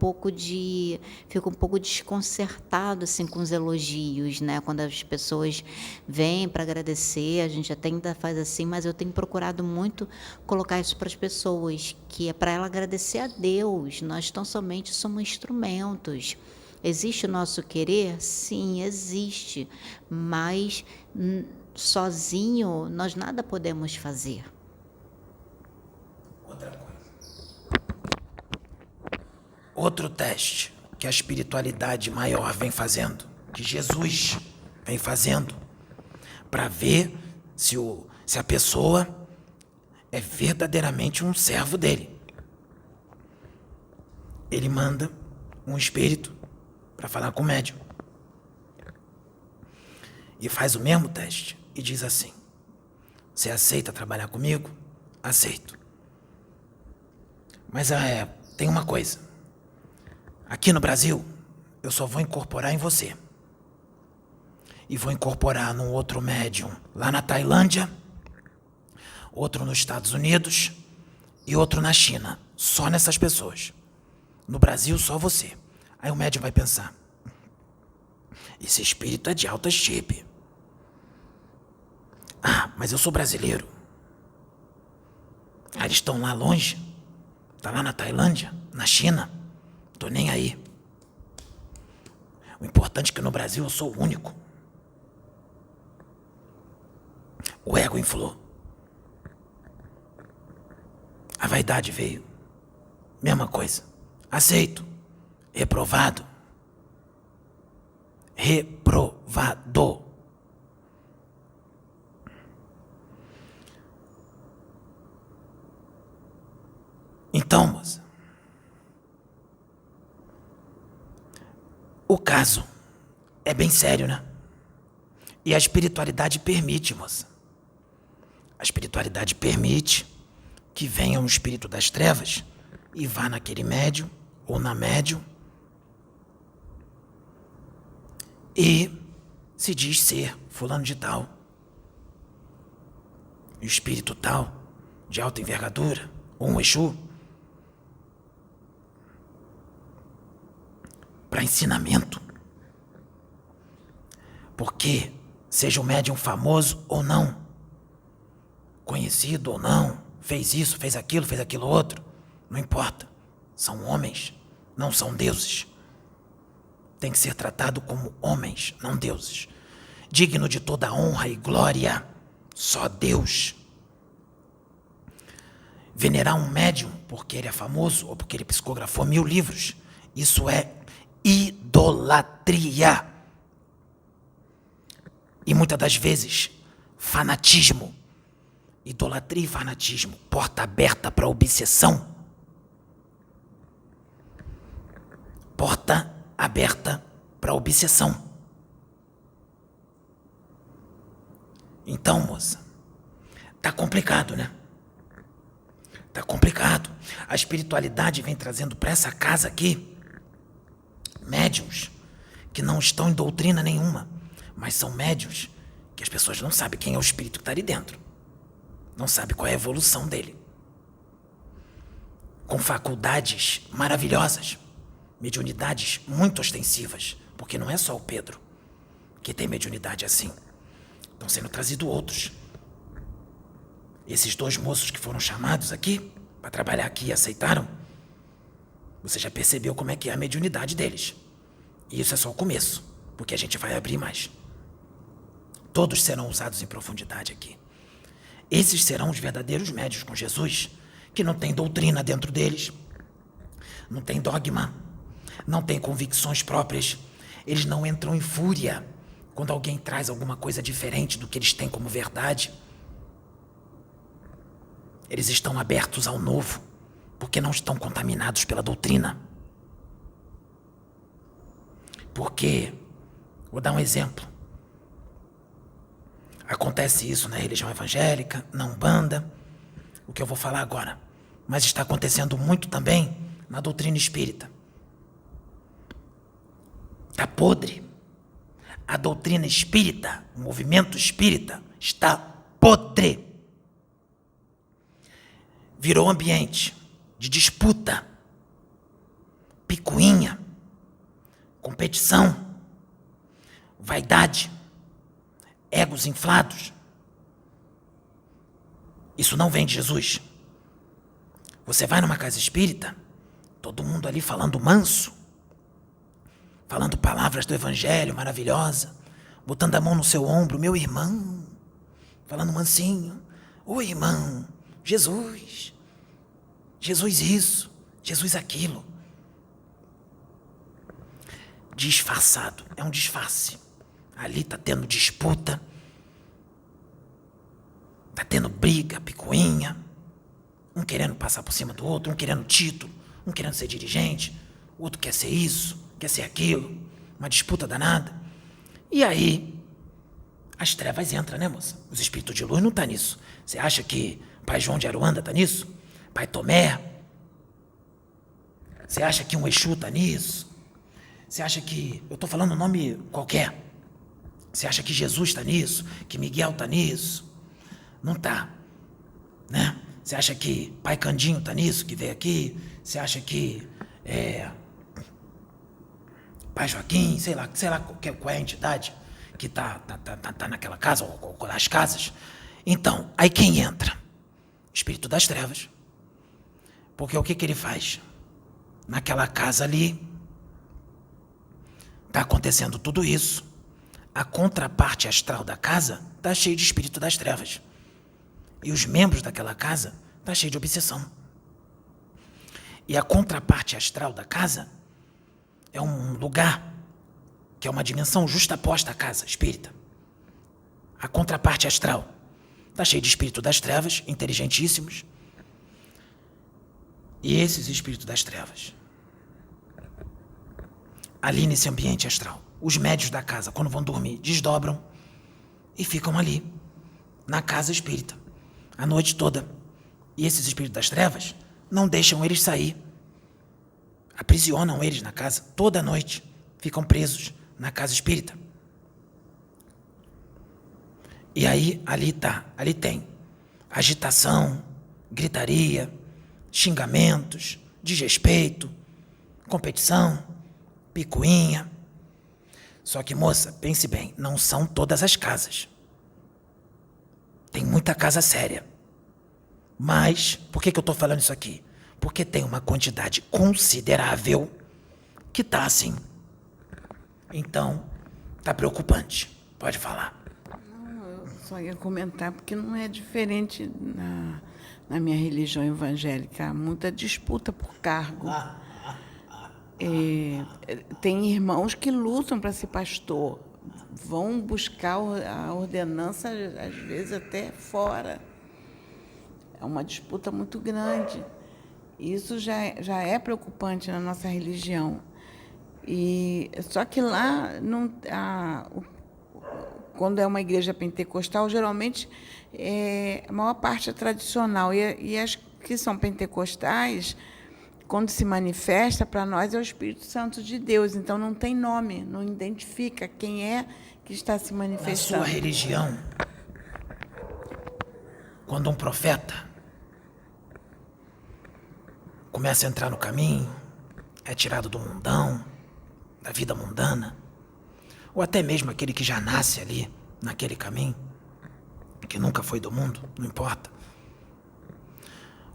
S4: fica um pouco desconcertado assim, com os elogios, né? Quando as pessoas vêm para agradecer, a gente até ainda faz assim, mas eu tenho procurado muito colocar isso para as pessoas, que é para ela agradecer a Deus. Nós tão somente somos instrumentos. Existe o nosso querer? Sim, existe, mas sozinho nós nada podemos fazer.
S3: Outra coisa. Outro teste que a espiritualidade maior vem fazendo, que Jesus vem fazendo, para ver se a pessoa é verdadeiramente um servo dele. Ele manda um espírito para falar com o médium. E faz o mesmo teste. E diz assim: você aceita trabalhar comigo? Aceito. Mas tem uma coisa. Aqui no Brasil, eu só vou incorporar em você. E vou incorporar num outro médium lá na Tailândia, outro nos Estados Unidos e outro na China. Só nessas pessoas. No Brasil, só você. Aí o médium vai pensar: esse espírito é de alta estipe. Ah, mas eu sou brasileiro. Ah, eles estão lá longe. Tá lá na Tailândia, na China. Tô nem aí. O importante é que no Brasil eu sou o único. O ego inflou. A vaidade veio. Mesma coisa. Aceito. Reprovado. Reprovado. Então, moça, o caso é bem sério, né? E a espiritualidade permite, moça. A espiritualidade permite que venha um espírito das trevas e vá naquele médium ou na médium e se diz ser fulano de tal. E o espírito tal, de alta envergadura, ou um Exu, para ensinamento. Porque, seja o médium famoso ou não, conhecido ou não, fez isso, fez aquilo outro, não importa. São homens, não são deuses. Tem que ser tratado como homens, não deuses. Digno de toda honra e glória, só Deus. Venerar um médium porque ele é famoso ou porque ele psicografou 1000 livros, isso é idolatria. E muitas das vezes, fanatismo. Idolatria e fanatismo, porta aberta para obsessão. Porta aberta para obsessão. Então, moça, tá complicado, né? Tá complicado. A espiritualidade vem trazendo para essa casa aqui médiuns que não estão em doutrina nenhuma, mas são médiuns que as pessoas não sabem quem é o espírito que está ali dentro. Não sabem qual é a evolução dele. Com faculdades maravilhosas, mediunidades muito ostensivas, porque não é só o Pedro que tem mediunidade assim. Estão sendo trazidos outros. Esses 2 moços que foram chamados aqui, para trabalhar aqui e aceitaram, você já percebeu como é que é a mediunidade deles. E isso é só o começo, porque a gente vai abrir mais. Todos serão usados em profundidade aqui. Esses serão os verdadeiros médiuns com Jesus, que não tem doutrina dentro deles, não tem dogma, não tem convicções próprias. Eles não entram em fúria quando alguém traz alguma coisa diferente do que eles têm como verdade. Eles estão abertos ao novo, porque não estão contaminados pela doutrina. Porque, vou dar um exemplo, acontece isso na religião evangélica, na Umbanda, o que eu vou falar agora, mas está acontecendo muito também na doutrina espírita. Está podre. A doutrina espírita, o movimento espírita está podre. Virou ambiente de disputa, picuinha, competição, vaidade, egos inflados. Isso não vem de Jesus. Você vai numa casa espírita, todo mundo ali falando manso, falando palavras do evangelho maravilhosa, botando a mão no seu ombro, meu irmão, falando mansinho, oi irmão, Jesus, Jesus isso, Jesus aquilo. Disfarçado, é um disfarce. Ali está tendo disputa, está tendo briga, picuinha, um querendo passar por cima do outro, um querendo título, um querendo ser dirigente, o outro quer ser isso, quer ser aquilo, uma disputa danada. E aí, as trevas entram, né, moça? Os espíritos de luz não estão nisso. Você acha que Pai João de Aruanda está nisso? Pai Tomé? Você acha que um Exu está nisso? Você acha que... eu estou falando um nome qualquer. Você acha que Jesus está nisso? Que Miguel está nisso? Não está, né? Você acha que Pai Candinho está nisso, que veio aqui? Você acha que Pai Joaquim, sei lá qual é a entidade que tá naquela casa, ou nas casas? Então, aí quem entra? Espírito das trevas. Porque o que ele faz? Naquela casa ali, está acontecendo tudo isso. A contraparte astral da casa está cheia de espírito das trevas. E os membros daquela casa estão cheios de obsessão. E a contraparte astral da casa é um lugar que é uma dimensão justaposta à casa espírita. A contraparte astral está cheia de espírito das trevas, inteligentíssimos. E esses espíritos das trevas, ali nesse ambiente astral, os médios da casa, quando vão dormir, desdobram e ficam ali, na casa espírita, a noite toda. E esses espíritos das trevas não deixam eles sair. Aprisionam eles na casa toda noite. Ficam presos na casa espírita. E aí, ali tem agitação, gritaria, xingamentos, desrespeito, competição, picuinha. Só que, moça, pense bem, não são todas as casas. Tem muita casa séria. Mas, por que eu estou falando isso aqui? Porque tem uma quantidade considerável que está assim. Então, está preocupante. Pode falar.
S1: Não, eu só ia comentar, porque não é diferente na minha religião evangélica. Há muita disputa por cargo. Tem irmãos que lutam para ser pastor, vão buscar a ordenança, às vezes até fora. É uma disputa muito grande. Isso já é preocupante na nossa religião. Só que lá, quando é uma igreja pentecostal, geralmente a maior parte é tradicional. E as que são pentecostais, quando se manifesta, para nós é o Espírito Santo de Deus. Então não tem nome, não identifica quem é que está se manifestando.
S3: Na sua religião, quando um profeta começa a entrar no caminho, é tirado do mundão, da vida mundana, ou até mesmo aquele que já nasce ali, naquele caminho, que nunca foi do mundo, não importa,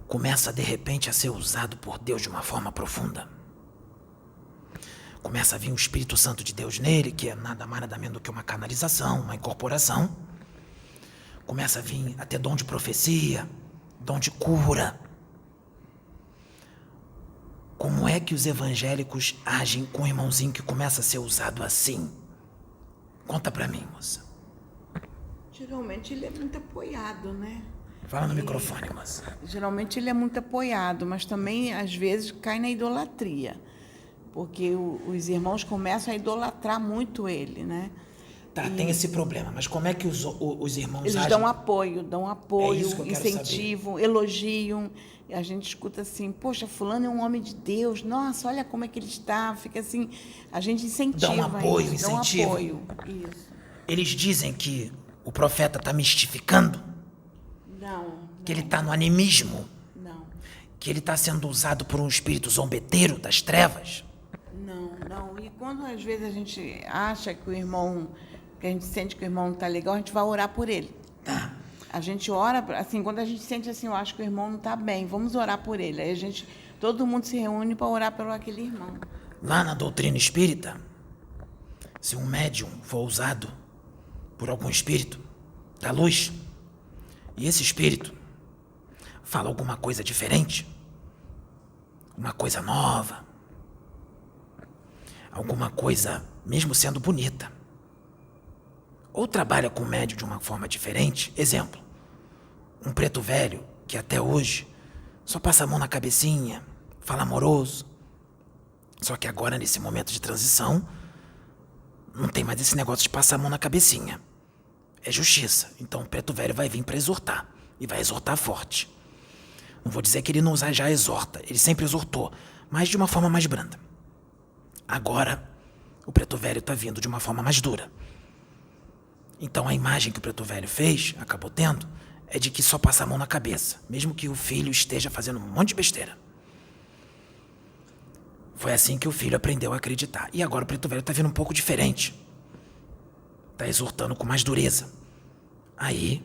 S3: começa de repente a ser usado por Deus de uma forma profunda. Começa a vir o Espírito Santo de Deus nele, que é nada mais nada menos do que uma canalização, uma incorporação. Começa a vir até dom de profecia, dom de cura. Como é que os evangélicos agem com um irmãozinho que começa a ser usado assim? Conta pra mim, moça.
S1: Geralmente ele é muito apoiado, né?
S3: Fala no microfone, moça.
S1: Geralmente ele é muito apoiado, mas também, às vezes, cai na idolatria. Porque os irmãos começam a idolatrar muito ele, né?
S3: Tá, tem esse problema, mas como é que os irmãos
S1: Eles
S3: agem?
S1: dão apoio,
S3: É isso que eu quero
S1: incentivam, elogiam. A gente escuta assim, poxa, fulano é um homem de Deus, nossa, olha como é que ele está. Fica assim, a gente incentiva.
S3: Dão apoio,
S1: isso,
S3: incentivo.
S1: Dão apoio, isso.
S3: Eles dizem que o profeta está mistificando,
S1: Não.
S3: que ele está no animismo,
S1: Não,
S3: que ele está sendo usado por um espírito zombeteiro das trevas.
S1: não. E quando às vezes a gente acha que que a gente sente que o irmão não está legal, a gente vai orar por ele.
S3: Tá.
S1: A gente ora, assim, quando a gente sente assim, eu acho que o irmão não está bem, vamos orar por ele. Aí todo mundo se reúne para orar pelo aquele irmão.
S3: Lá na doutrina espírita, se um médium for usado por algum espírito da luz, e esse espírito fala alguma coisa diferente, uma coisa nova, alguma coisa, mesmo sendo bonita, ou trabalha com o médium de uma forma diferente, exemplo, um preto velho que até hoje só passa a mão na cabecinha, fala amoroso, só que agora nesse momento de transição não tem mais esse negócio de passar a mão na cabecinha, é justiça. Então o preto velho vai vir para exortar, e vai exortar forte. Não vou dizer que ele não já exorta, ele sempre exortou, mas de uma forma mais branda. Agora o preto velho está vindo de uma forma mais dura. Então a imagem que o preto velho fez, acabou tendo, é de que só passa a mão na cabeça, mesmo que o filho esteja fazendo um monte de besteira. Foi assim que o filho aprendeu a acreditar. E agora o preto velho está vindo um pouco diferente. Está exortando com mais dureza. Aí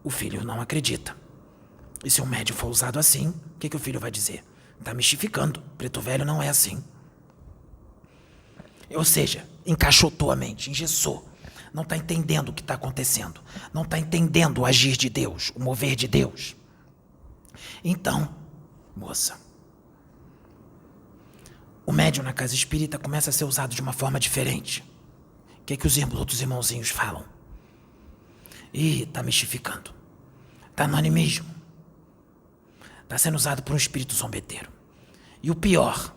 S3: o filho não acredita. E se um médium for usado assim, o que o filho vai dizer? Está mistificando. Preto velho não é assim. Ou seja, encaixotou a mente, engessou. Não está entendendo o que está acontecendo. Não está entendendo o agir de Deus, o mover de Deus. Então, moça, o médium na casa espírita começa a ser usado de uma forma diferente. O que os outros irmãozinhos falam? Ih, está mistificando. Está no animismo. Está sendo usado por um espírito zombeteiro. E o pior,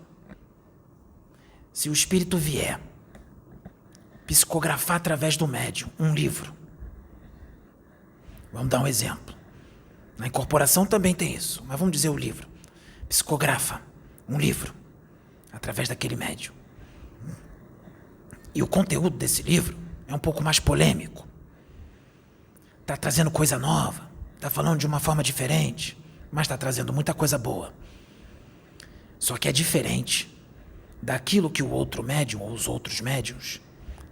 S3: se o espírito vier psicografar através do médium um livro. Vamos dar um exemplo. Na incorporação também tem isso, mas vamos dizer o livro. Psicografa um livro através daquele médium. E o conteúdo desse livro é um pouco mais polêmico. Está trazendo coisa nova, está falando de uma forma diferente, mas está trazendo muita coisa boa. Só que é diferente daquilo que o outro médium ou os outros médiums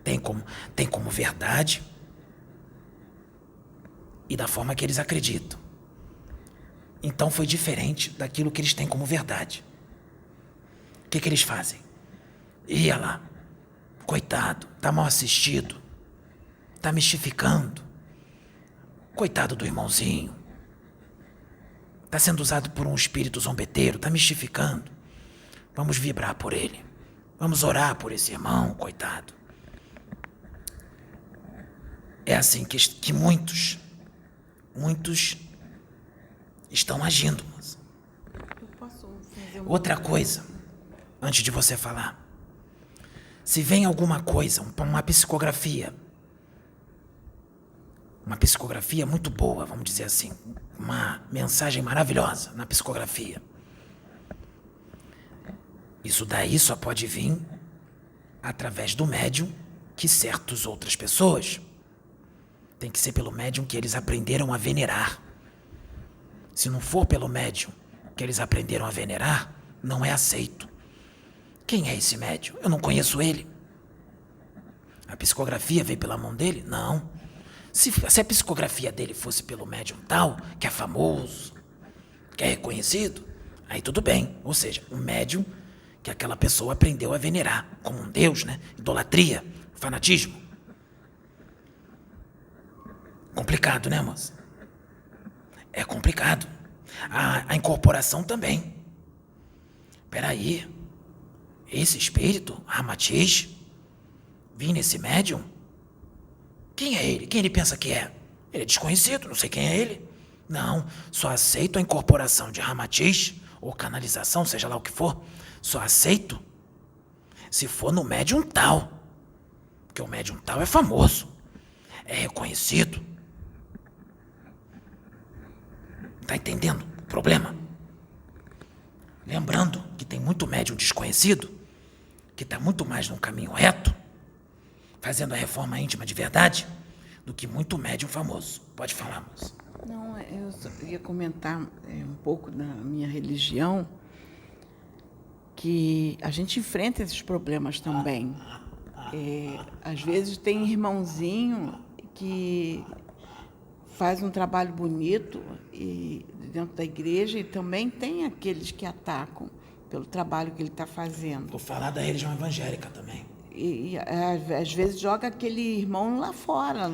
S3: tem como verdade e da forma que eles acreditam. Então foi diferente daquilo que eles têm como verdade. O que eles fazem? Ia lá, coitado, tá mal assistido, tá mistificando, coitado do irmãozinho. Está sendo usado por um espírito zombeteiro, está mistificando. Vamos vibrar por ele. Vamos orar por esse irmão, coitado. É assim que muitos estão agindo, moça.
S1: Eu posso fazer
S3: Outra coisa, antes de você falar. Se vem alguma coisa, uma psicografia muito boa, vamos dizer assim, uma mensagem maravilhosa na psicografia. Isso daí só pode vir através do médium que certas outras pessoas. Tem que ser pelo médium que eles aprenderam a venerar. Se não for pelo médium que eles aprenderam a venerar, não é aceito. Quem é esse médium? Eu não conheço ele. A psicografia veio pela mão dele? Não. Se a psicografia dele fosse pelo médium tal, que é famoso, que é reconhecido, aí tudo bem. Ou seja, um médium que aquela pessoa aprendeu a venerar como um deus, né? Idolatria, fanatismo. Complicado, né, moça? É complicado. A incorporação também. Peraí. Esse espírito, Ramatiz, vir nesse médium? Quem é ele? Quem ele pensa que é? Ele é desconhecido, não sei quem é ele. Não, só aceito a incorporação de Ramatiz, ou canalização, seja lá o que for. Só aceito se for no médium tal. Porque o médium tal é famoso, é reconhecido. Tá entendendo o problema? Lembrando que tem muito médium desconhecido que está muito mais num caminho reto, fazendo a reforma íntima de verdade, do que muito médium famoso. Pode falar, moça.
S1: Não, eu só ia comentar um pouco da minha religião, que a gente enfrenta esses problemas também. Às vezes tem irmãozinho que faz um trabalho bonito dentro da igreja, e também tem aqueles que atacam pelo trabalho que ele está fazendo.
S3: Vou falar da religião evangélica também.
S1: E às vezes joga aquele irmão lá fora.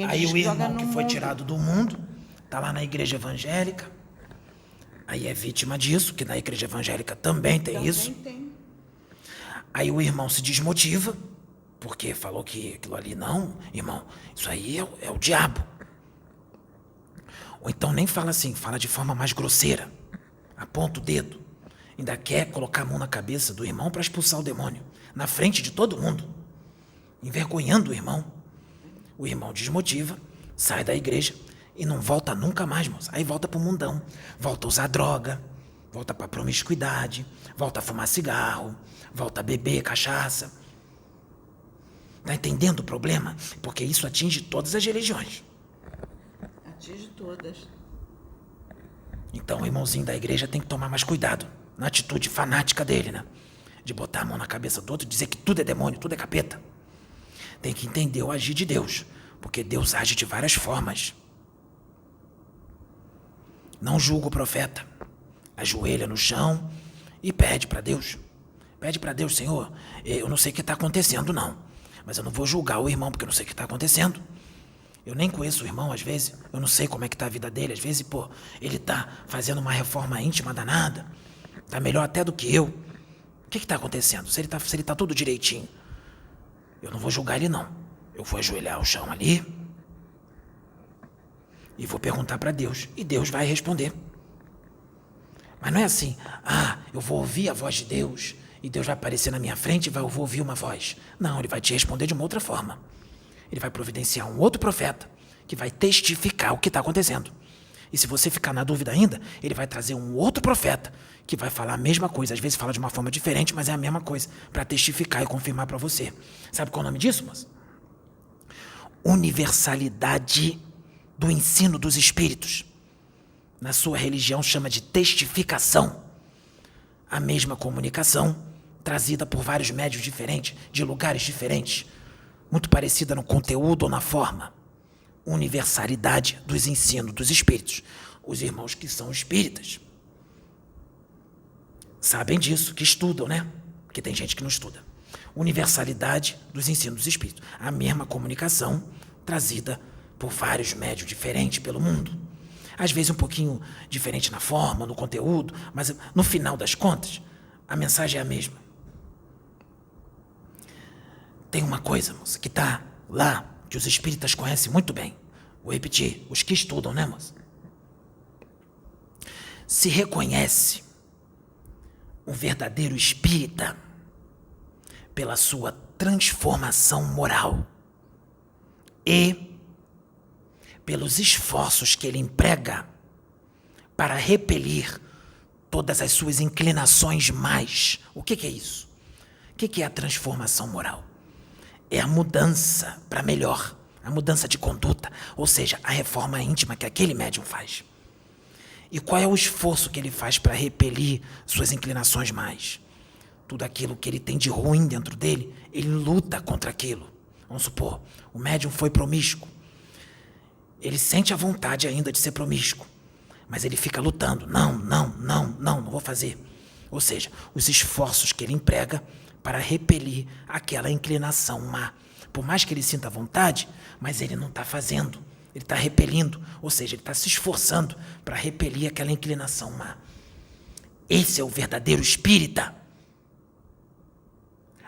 S3: Aí o irmão que foi tirado do mundo está lá na igreja evangélica. Aí é vítima disso, que na igreja evangélica também tem isso.
S1: Tem.
S3: Aí o irmão se desmotiva, porque falou que aquilo ali, não, irmão, isso aí é o diabo. Ou então nem fala assim, fala de forma mais grosseira, aponta o dedo, ainda quer colocar a mão na cabeça do irmão para expulsar o demônio, na frente de todo mundo, envergonhando o irmão. O irmão desmotiva, sai da igreja e não volta nunca mais, moça. Aí volta pro mundão, volta a usar droga, volta pra promiscuidade, volta a fumar cigarro, volta a beber cachaça. Tá entendendo o problema? Porque isso atinge todas as religiões.
S1: Atinge todas.
S3: Então o irmãozinho da igreja tem que tomar mais cuidado na atitude fanática dele, né? De botar a mão na cabeça do outro e dizer que tudo é demônio, tudo é capeta. Tem que entender o agir de Deus, porque Deus age de várias formas. Não julga o profeta. Ajoelha no chão e pede para Deus. Pede para Deus, Senhor, eu não sei o que está acontecendo, não. Mas eu não vou julgar o irmão, porque eu não sei o que está acontecendo. Eu nem conheço o irmão, às vezes. Eu não sei como é que está a vida dele. Às vezes, pô, ele está fazendo uma reforma íntima danada. Está melhor até do que eu. O que está acontecendo? Se ele tá tudo direitinho, eu não vou julgar ele, não. Eu vou ajoelhar o chão ali e vou perguntar para Deus. E Deus vai responder. Mas não é assim, eu vou ouvir a voz de Deus e Deus vai aparecer na minha frente e eu vou ouvir uma voz. Não, ele vai te responder de uma outra forma. Ele vai providenciar um outro profeta que vai testificar o que está acontecendo. E se você ficar na dúvida ainda, ele vai trazer um outro profeta que vai falar a mesma coisa. Às vezes fala de uma forma diferente, mas é a mesma coisa, para testificar e confirmar para você. Sabe qual é o nome disso, moça? Universalidade do ensino dos espíritos. Na sua religião chama de testificação. A mesma comunicação, trazida por vários médios diferentes, de lugares diferentes, muito parecida no conteúdo ou na forma. Universalidade dos ensinos dos espíritos. Os irmãos que são espíritas sabem disso, que estudam, né? Porque tem gente que não estuda. Universalidade dos ensinos dos espíritos. A mesma comunicação trazida por vários médios diferentes pelo mundo. Às vezes um pouquinho diferente na forma, no conteúdo, mas no final das contas, a mensagem é a mesma. Tem uma coisa, moça, que está lá, que os espíritas conhecem muito bem. Vou repetir, os que estudam, né, moça? Se reconhece um verdadeiro espírita pela sua transformação moral e pelos esforços que ele emprega para repelir todas as suas inclinações mais. O que é isso? O que é a transformação moral? É a mudança para melhor, a mudança de conduta, ou seja, a reforma íntima que aquele médium faz. E qual é o esforço que ele faz para repelir suas inclinações mais? Tudo aquilo que ele tem de ruim dentro dele, ele luta contra aquilo. Vamos supor, o médium foi promíscuo. Ele sente a vontade ainda de ser promíscuo, mas ele fica lutando. Não vou fazer. Ou seja, os esforços que ele emprega para repelir aquela inclinação má. Por mais que ele sinta vontade, mas ele não está fazendo. Ele está repelindo, ou seja, ele está se esforçando para repelir aquela inclinação má. Esse é o verdadeiro espírita.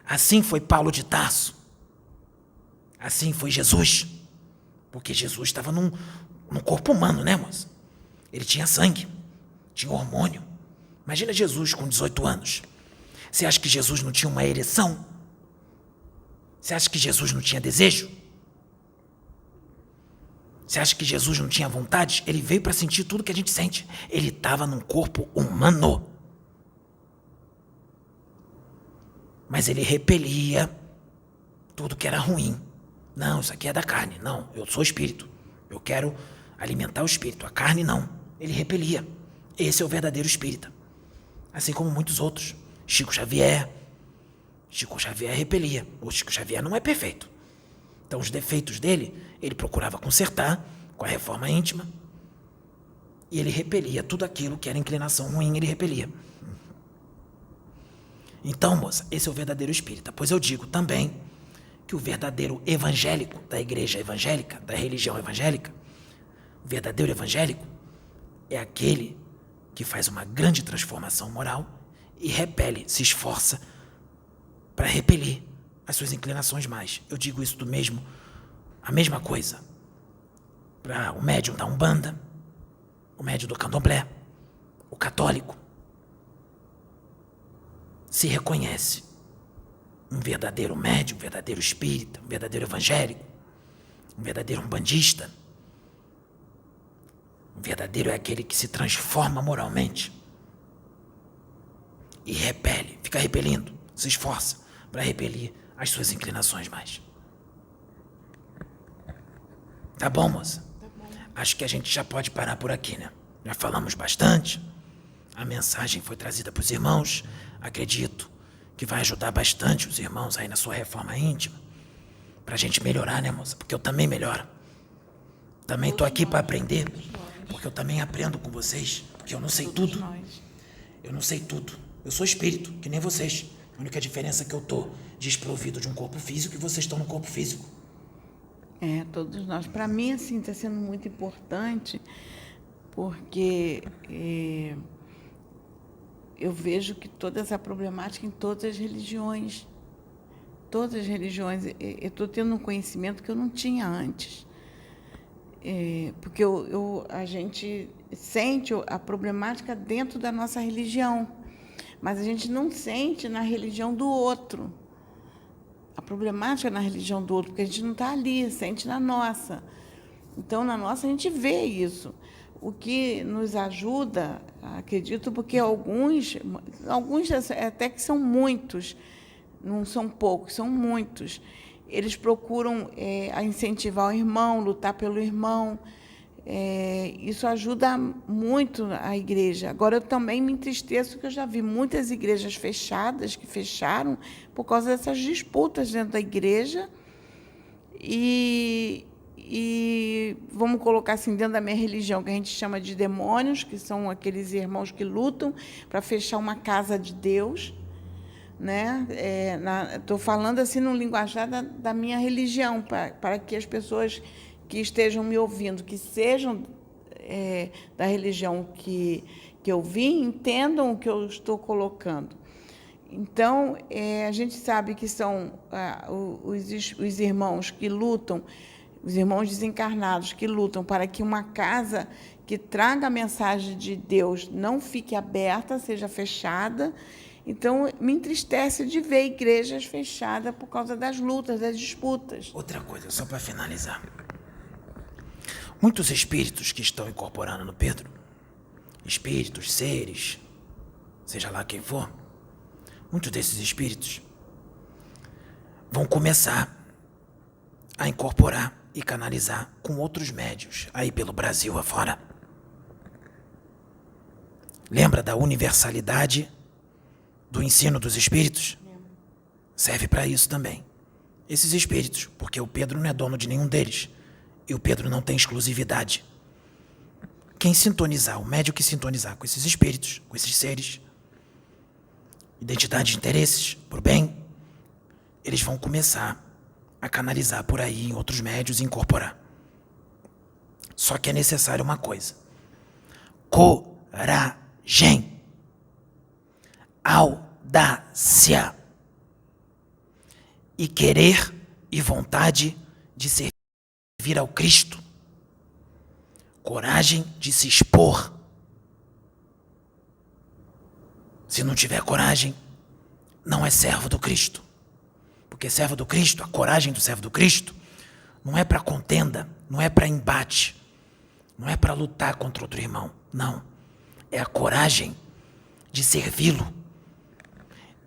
S3: Assim foi Paulo de Tarso. Assim foi Jesus. Porque Jesus estava num corpo humano, né, moça? Ele tinha sangue, tinha hormônio. Imagina Jesus com 18 anos. Você acha que Jesus não tinha uma ereção? Você acha que Jesus não tinha desejo? Você acha que Jesus não tinha vontade? Ele veio para sentir tudo que a gente sente. Ele estava num corpo humano. Mas ele repelia tudo que era ruim. Não, isso aqui é da carne. Não, eu sou espírito. Eu quero alimentar o espírito. A carne não. Ele repelia. Esse é o verdadeiro espírita. Assim como muitos outros. Chico Xavier repelia. O Chico Xavier não é perfeito. Então os defeitos dele, ele procurava consertar com a reforma íntima. E ele repelia tudo aquilo que era inclinação ruim, ele repelia. Então, moça, esse é o verdadeiro espírita. Pois eu digo também que o verdadeiro evangélico da igreja evangélica, da religião evangélica, o verdadeiro evangélico é aquele que faz uma grande transformação moral e repele, se esforça para repelir as suas inclinações mais. Eu digo isso a mesma coisa para o médium da Umbanda, o médium do Candomblé, o católico. Se reconhece um verdadeiro médium, um verdadeiro espírita, um verdadeiro evangélico, um verdadeiro umbandista. Um verdadeiro é aquele que se transforma moralmente e repele, fica repelindo, se esforça para repelir as suas inclinações mais. Tá bom, moça? Tá bom. Acho que a gente já pode parar por aqui, né? Já falamos bastante. A mensagem foi trazida para os irmãos. Acredito que vai ajudar bastante os irmãos aí na sua reforma íntima. Pra gente melhorar, né, moça? Porque eu também melhoro. Também tô aqui para aprender. Porque eu também aprendo com vocês. Porque eu não sei tudo. Eu não sei tudo. Eu sou espírito, que nem vocês. A única diferença é que eu tô desprovido de um corpo físico e vocês estão no corpo físico.
S1: Todos nós. Para mim, assim, está sendo muito importante, porque eu vejo que toda essa problemática em todas as religiões, eu estou tendo um conhecimento que eu não tinha antes. Porque a gente sente a problemática dentro da nossa religião, mas a gente não sente na religião do outro. A problemática é na religião do outro, porque a gente não está ali, sente na nossa. Então, na nossa, a gente vê isso. O que nos ajuda, acredito, porque alguns até que são muitos, não são poucos, são muitos, eles procuram incentivar o irmão, lutar pelo irmão. Isso ajuda muito a igreja. Agora, eu também me entristeço que eu já vi muitas igrejas fechadas, que fecharam por causa dessas disputas dentro da igreja. E vamos colocar assim, dentro da minha religião, que a gente chama de demônios, que são aqueles irmãos que lutam para fechar uma casa de Deus, né? Estou falando assim no linguajar da minha religião, para que as pessoas que estejam me ouvindo, que sejam da religião que eu vim entendam o que eu estou colocando. Então, a gente sabe que são os irmãos que lutam, os irmãos desencarnados que lutam para que uma casa que traga a mensagem de Deus não fique aberta, seja fechada. Então, me entristece de ver igrejas fechadas por causa das lutas, das disputas.
S3: Outra coisa, só para finalizar. Muitos espíritos que estão incorporando no Pedro, espíritos, seres, seja lá quem for, muitos desses espíritos vão começar a incorporar e canalizar com outros médios aí pelo Brasil afora. Lembra da universalidade do ensino dos espíritos? Serve para isso também. Esses espíritos, porque o Pedro não é dono de nenhum deles e o Pedro não tem exclusividade. Quem sintonizar, o médium que sintonizar com esses espíritos, com esses seres, identidade de interesses, por bem, eles vão começar a canalizar por aí em outros médios e incorporar. Só que é necessário uma coisa: coragem, audácia e querer e vontade de servir ao Cristo. Coragem de se expor. Se não tiver coragem, não é servo do Cristo. Porque servo do Cristo, a coragem do servo do Cristo, não é para contenda, não é para embate, não é para lutar contra outro irmão. Não. É a coragem de servi-lo,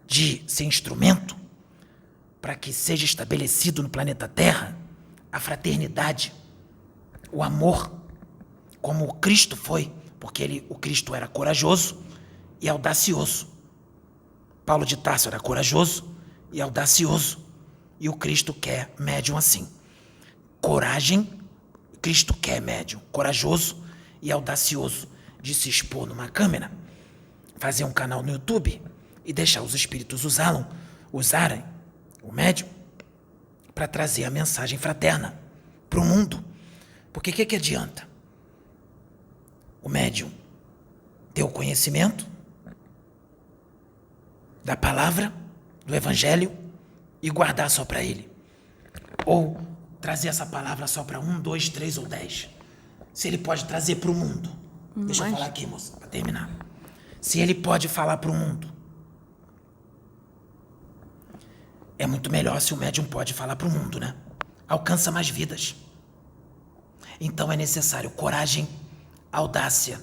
S3: de ser instrumento para que seja estabelecido no planeta Terra a fraternidade, o amor, como o Cristo foi, porque o Cristo era corajoso e audacioso. Paulo de Tarso era corajoso e audacioso, e o Cristo quer médium assim. Coragem, Cristo quer médium corajoso e audacioso de se expor numa câmera, fazer um canal no YouTube e deixar os espíritos usarem o médium para trazer a mensagem fraterna para o mundo. Porque o que adianta o médium ter o conhecimento da palavra, do evangelho, e guardar só para ele? Ou trazer essa palavra só para 1, 2, 3 ou 10? Se ele pode trazer para o mundo. Deixa eu falar aqui, moça, para terminar. Se ele pode falar para o mundo, é muito melhor se o médium pode falar para o mundo, né? Alcança mais vidas. Então é necessário coragem, audácia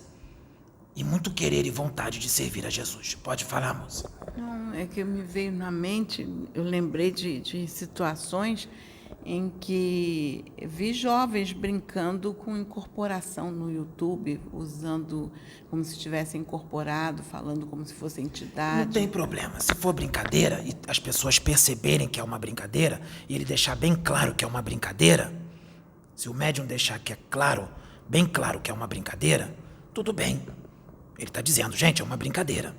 S3: e muito querer e vontade de servir a Jesus. Pode falar, moça.
S1: Não, é que me veio na mente, eu lembrei de situações em que vi jovens brincando com incorporação no YouTube, usando como se tivesse incorporado, falando como se fosse entidade.
S3: Não tem problema. Se for brincadeira e as pessoas perceberem que é uma brincadeira e ele deixar bem claro que é uma brincadeira, se o médium deixar que é claro, bem claro que é uma brincadeira, tudo bem. Ele está dizendo, gente, é uma brincadeira.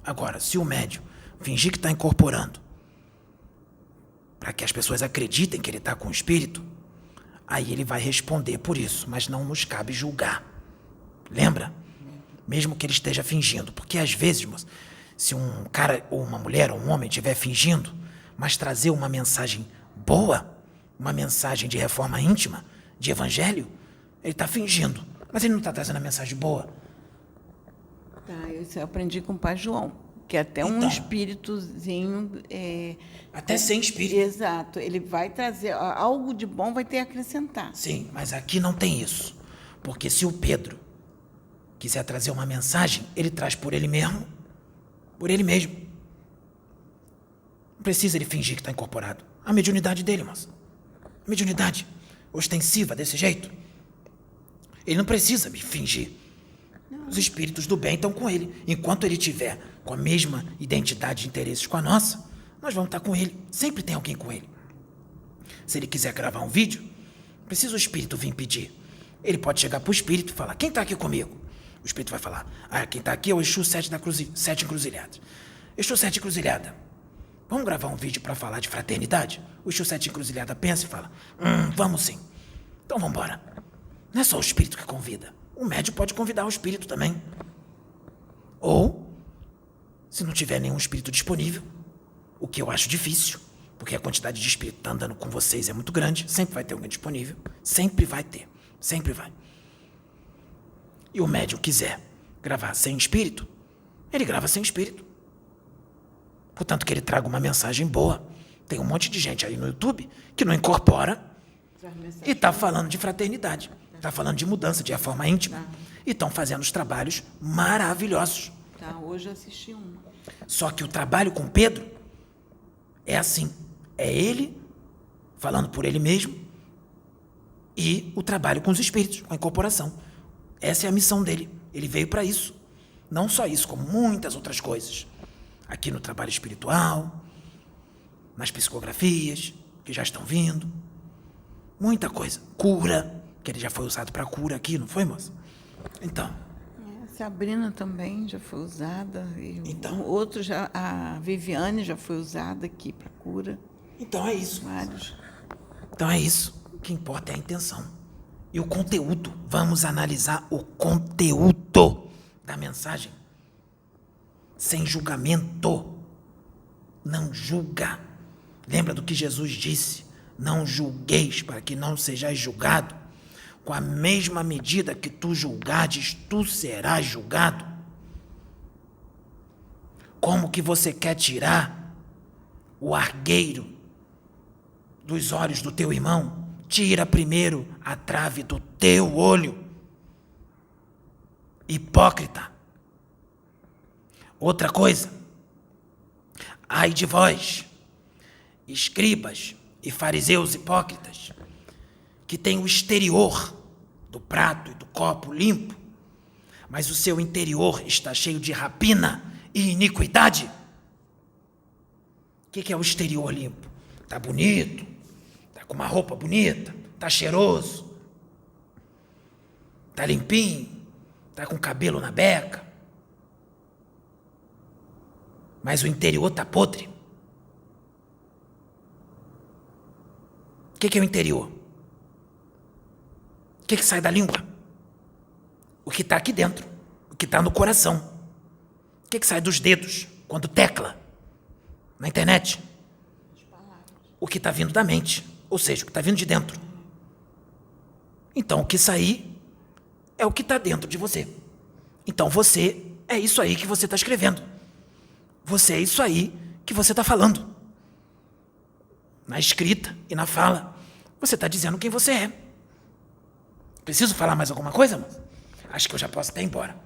S3: Agora, se o médium fingir que está incorporando para que as pessoas acreditem que ele está com o espírito, aí ele vai responder por isso, mas não nos cabe julgar. Lembra? Mesmo que ele esteja fingindo. Porque às vezes, moça, se um cara ou uma mulher ou um homem estiver fingindo, mas trazer uma mensagem boa, uma mensagem de reforma íntima, de evangelho, ele está fingindo, mas ele não está trazendo a mensagem boa.
S1: Tá, isso eu aprendi com o pai João, que até um
S3: Então,
S1: espíritozinho...
S3: até sem espírito.
S1: Exato, ele vai trazer algo de bom, vai ter a acrescentar.
S3: Sim, mas aqui não tem isso. Porque se o Pedro quiser trazer uma mensagem, ele traz por ele mesmo, por ele mesmo. Não precisa ele fingir que está incorporado. A mediunidade dele, moça. A mediunidade ostensiva desse jeito. Ele não precisa me fingir. Os espíritos do bem estão com ele. Enquanto ele tiver com a mesma identidade de interesses com a nossa, nós vamos estar com ele. Sempre tem alguém com ele. Se ele quiser gravar um vídeo, não precisa o espírito vir pedir. Ele pode chegar para o espírito e falar, quem está aqui comigo? O espírito vai falar, quem está aqui é o Exu 7 Encruzilhadas. Exu 7 Encruzilhada, vamos gravar um vídeo para falar de fraternidade? O Exu 7 Encruzilhada pensa e fala, vamos sim. Então vamos embora. Não é só o espírito que convida. o médium pode convidar o espírito também. Ou, se não tiver nenhum espírito disponível, o que eu acho difícil, porque a quantidade de espírito que está andando com vocês é muito grande, sempre vai ter alguém disponível, sempre vai ter, sempre vai. E o médium quiser gravar sem espírito, ele grava sem espírito. Portanto, que ele traga uma mensagem boa. Tem um monte de gente aí no YouTube que não incorpora e está falando de fraternidade, está falando de mudança, de reforma íntima, e estão fazendo os trabalhos maravilhosos.
S1: Tá, hoje eu assisti uma.
S3: Só que o trabalho com Pedro é assim, é ele falando por ele mesmo e o trabalho com os espíritos, com a incorporação. Essa é a missão dele, ele veio para isso. Não só isso, como muitas outras coisas. Aqui no trabalho espiritual, nas psicografias, que já estão vindo. Muita coisa. Cura, que ele já foi usado para cura aqui, não foi, moça? Então.
S1: A Sabrina também já foi usada. E
S3: Então.
S1: o outro já, a Viviane já foi usada aqui para cura.
S3: Então é isso.
S1: Vários.
S3: Então é isso. O que importa é a intenção. E o conteúdo. Vamos analisar o conteúdo da mensagem. Sem julgamento. Não julga. Lembra do que Jesus disse? Não julgueis para que não sejais julgado. Com a mesma medida que tu julgares, tu serás julgado. Como que você quer tirar o argueiro dos olhos do teu irmão? Tira primeiro a trave do teu olho. Hipócrita. Outra coisa. Ai de vós, escribas e fariseus hipócritas, que têm o exterior do prato e do copo limpo, mas o seu interior está cheio de rapina e iniquidade. O que é o exterior limpo? Está bonito, está com uma roupa bonita, está cheiroso, está limpinho, está com o cabelo na beca, mas o interior está podre. O que é o interior? O que sai da língua? O que está aqui dentro, o que está no coração. O que sai dos dedos quando tecla na internet? O que está vindo da mente, ou seja, o que está vindo de dentro. Então, o que sair é o que está dentro de você. Então, você é isso aí que você está escrevendo. Você é isso aí que você está falando. Na escrita e na fala, você está dizendo quem você é. Preciso falar mais alguma coisa, moça? Acho que eu já posso até ir embora.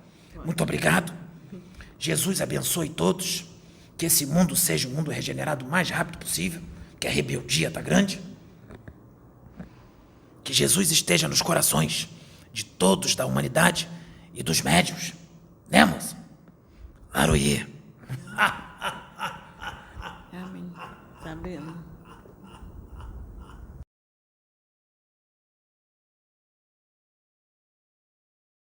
S3: Muito obrigado. Jesus abençoe todos. Que esse mundo seja um mundo regenerado o mais rápido possível, que a rebeldia está grande. Que Jesus esteja nos corações de todos da humanidade e dos médiuns. Né, moça? Laroyer.
S1: Amém. Sabrina.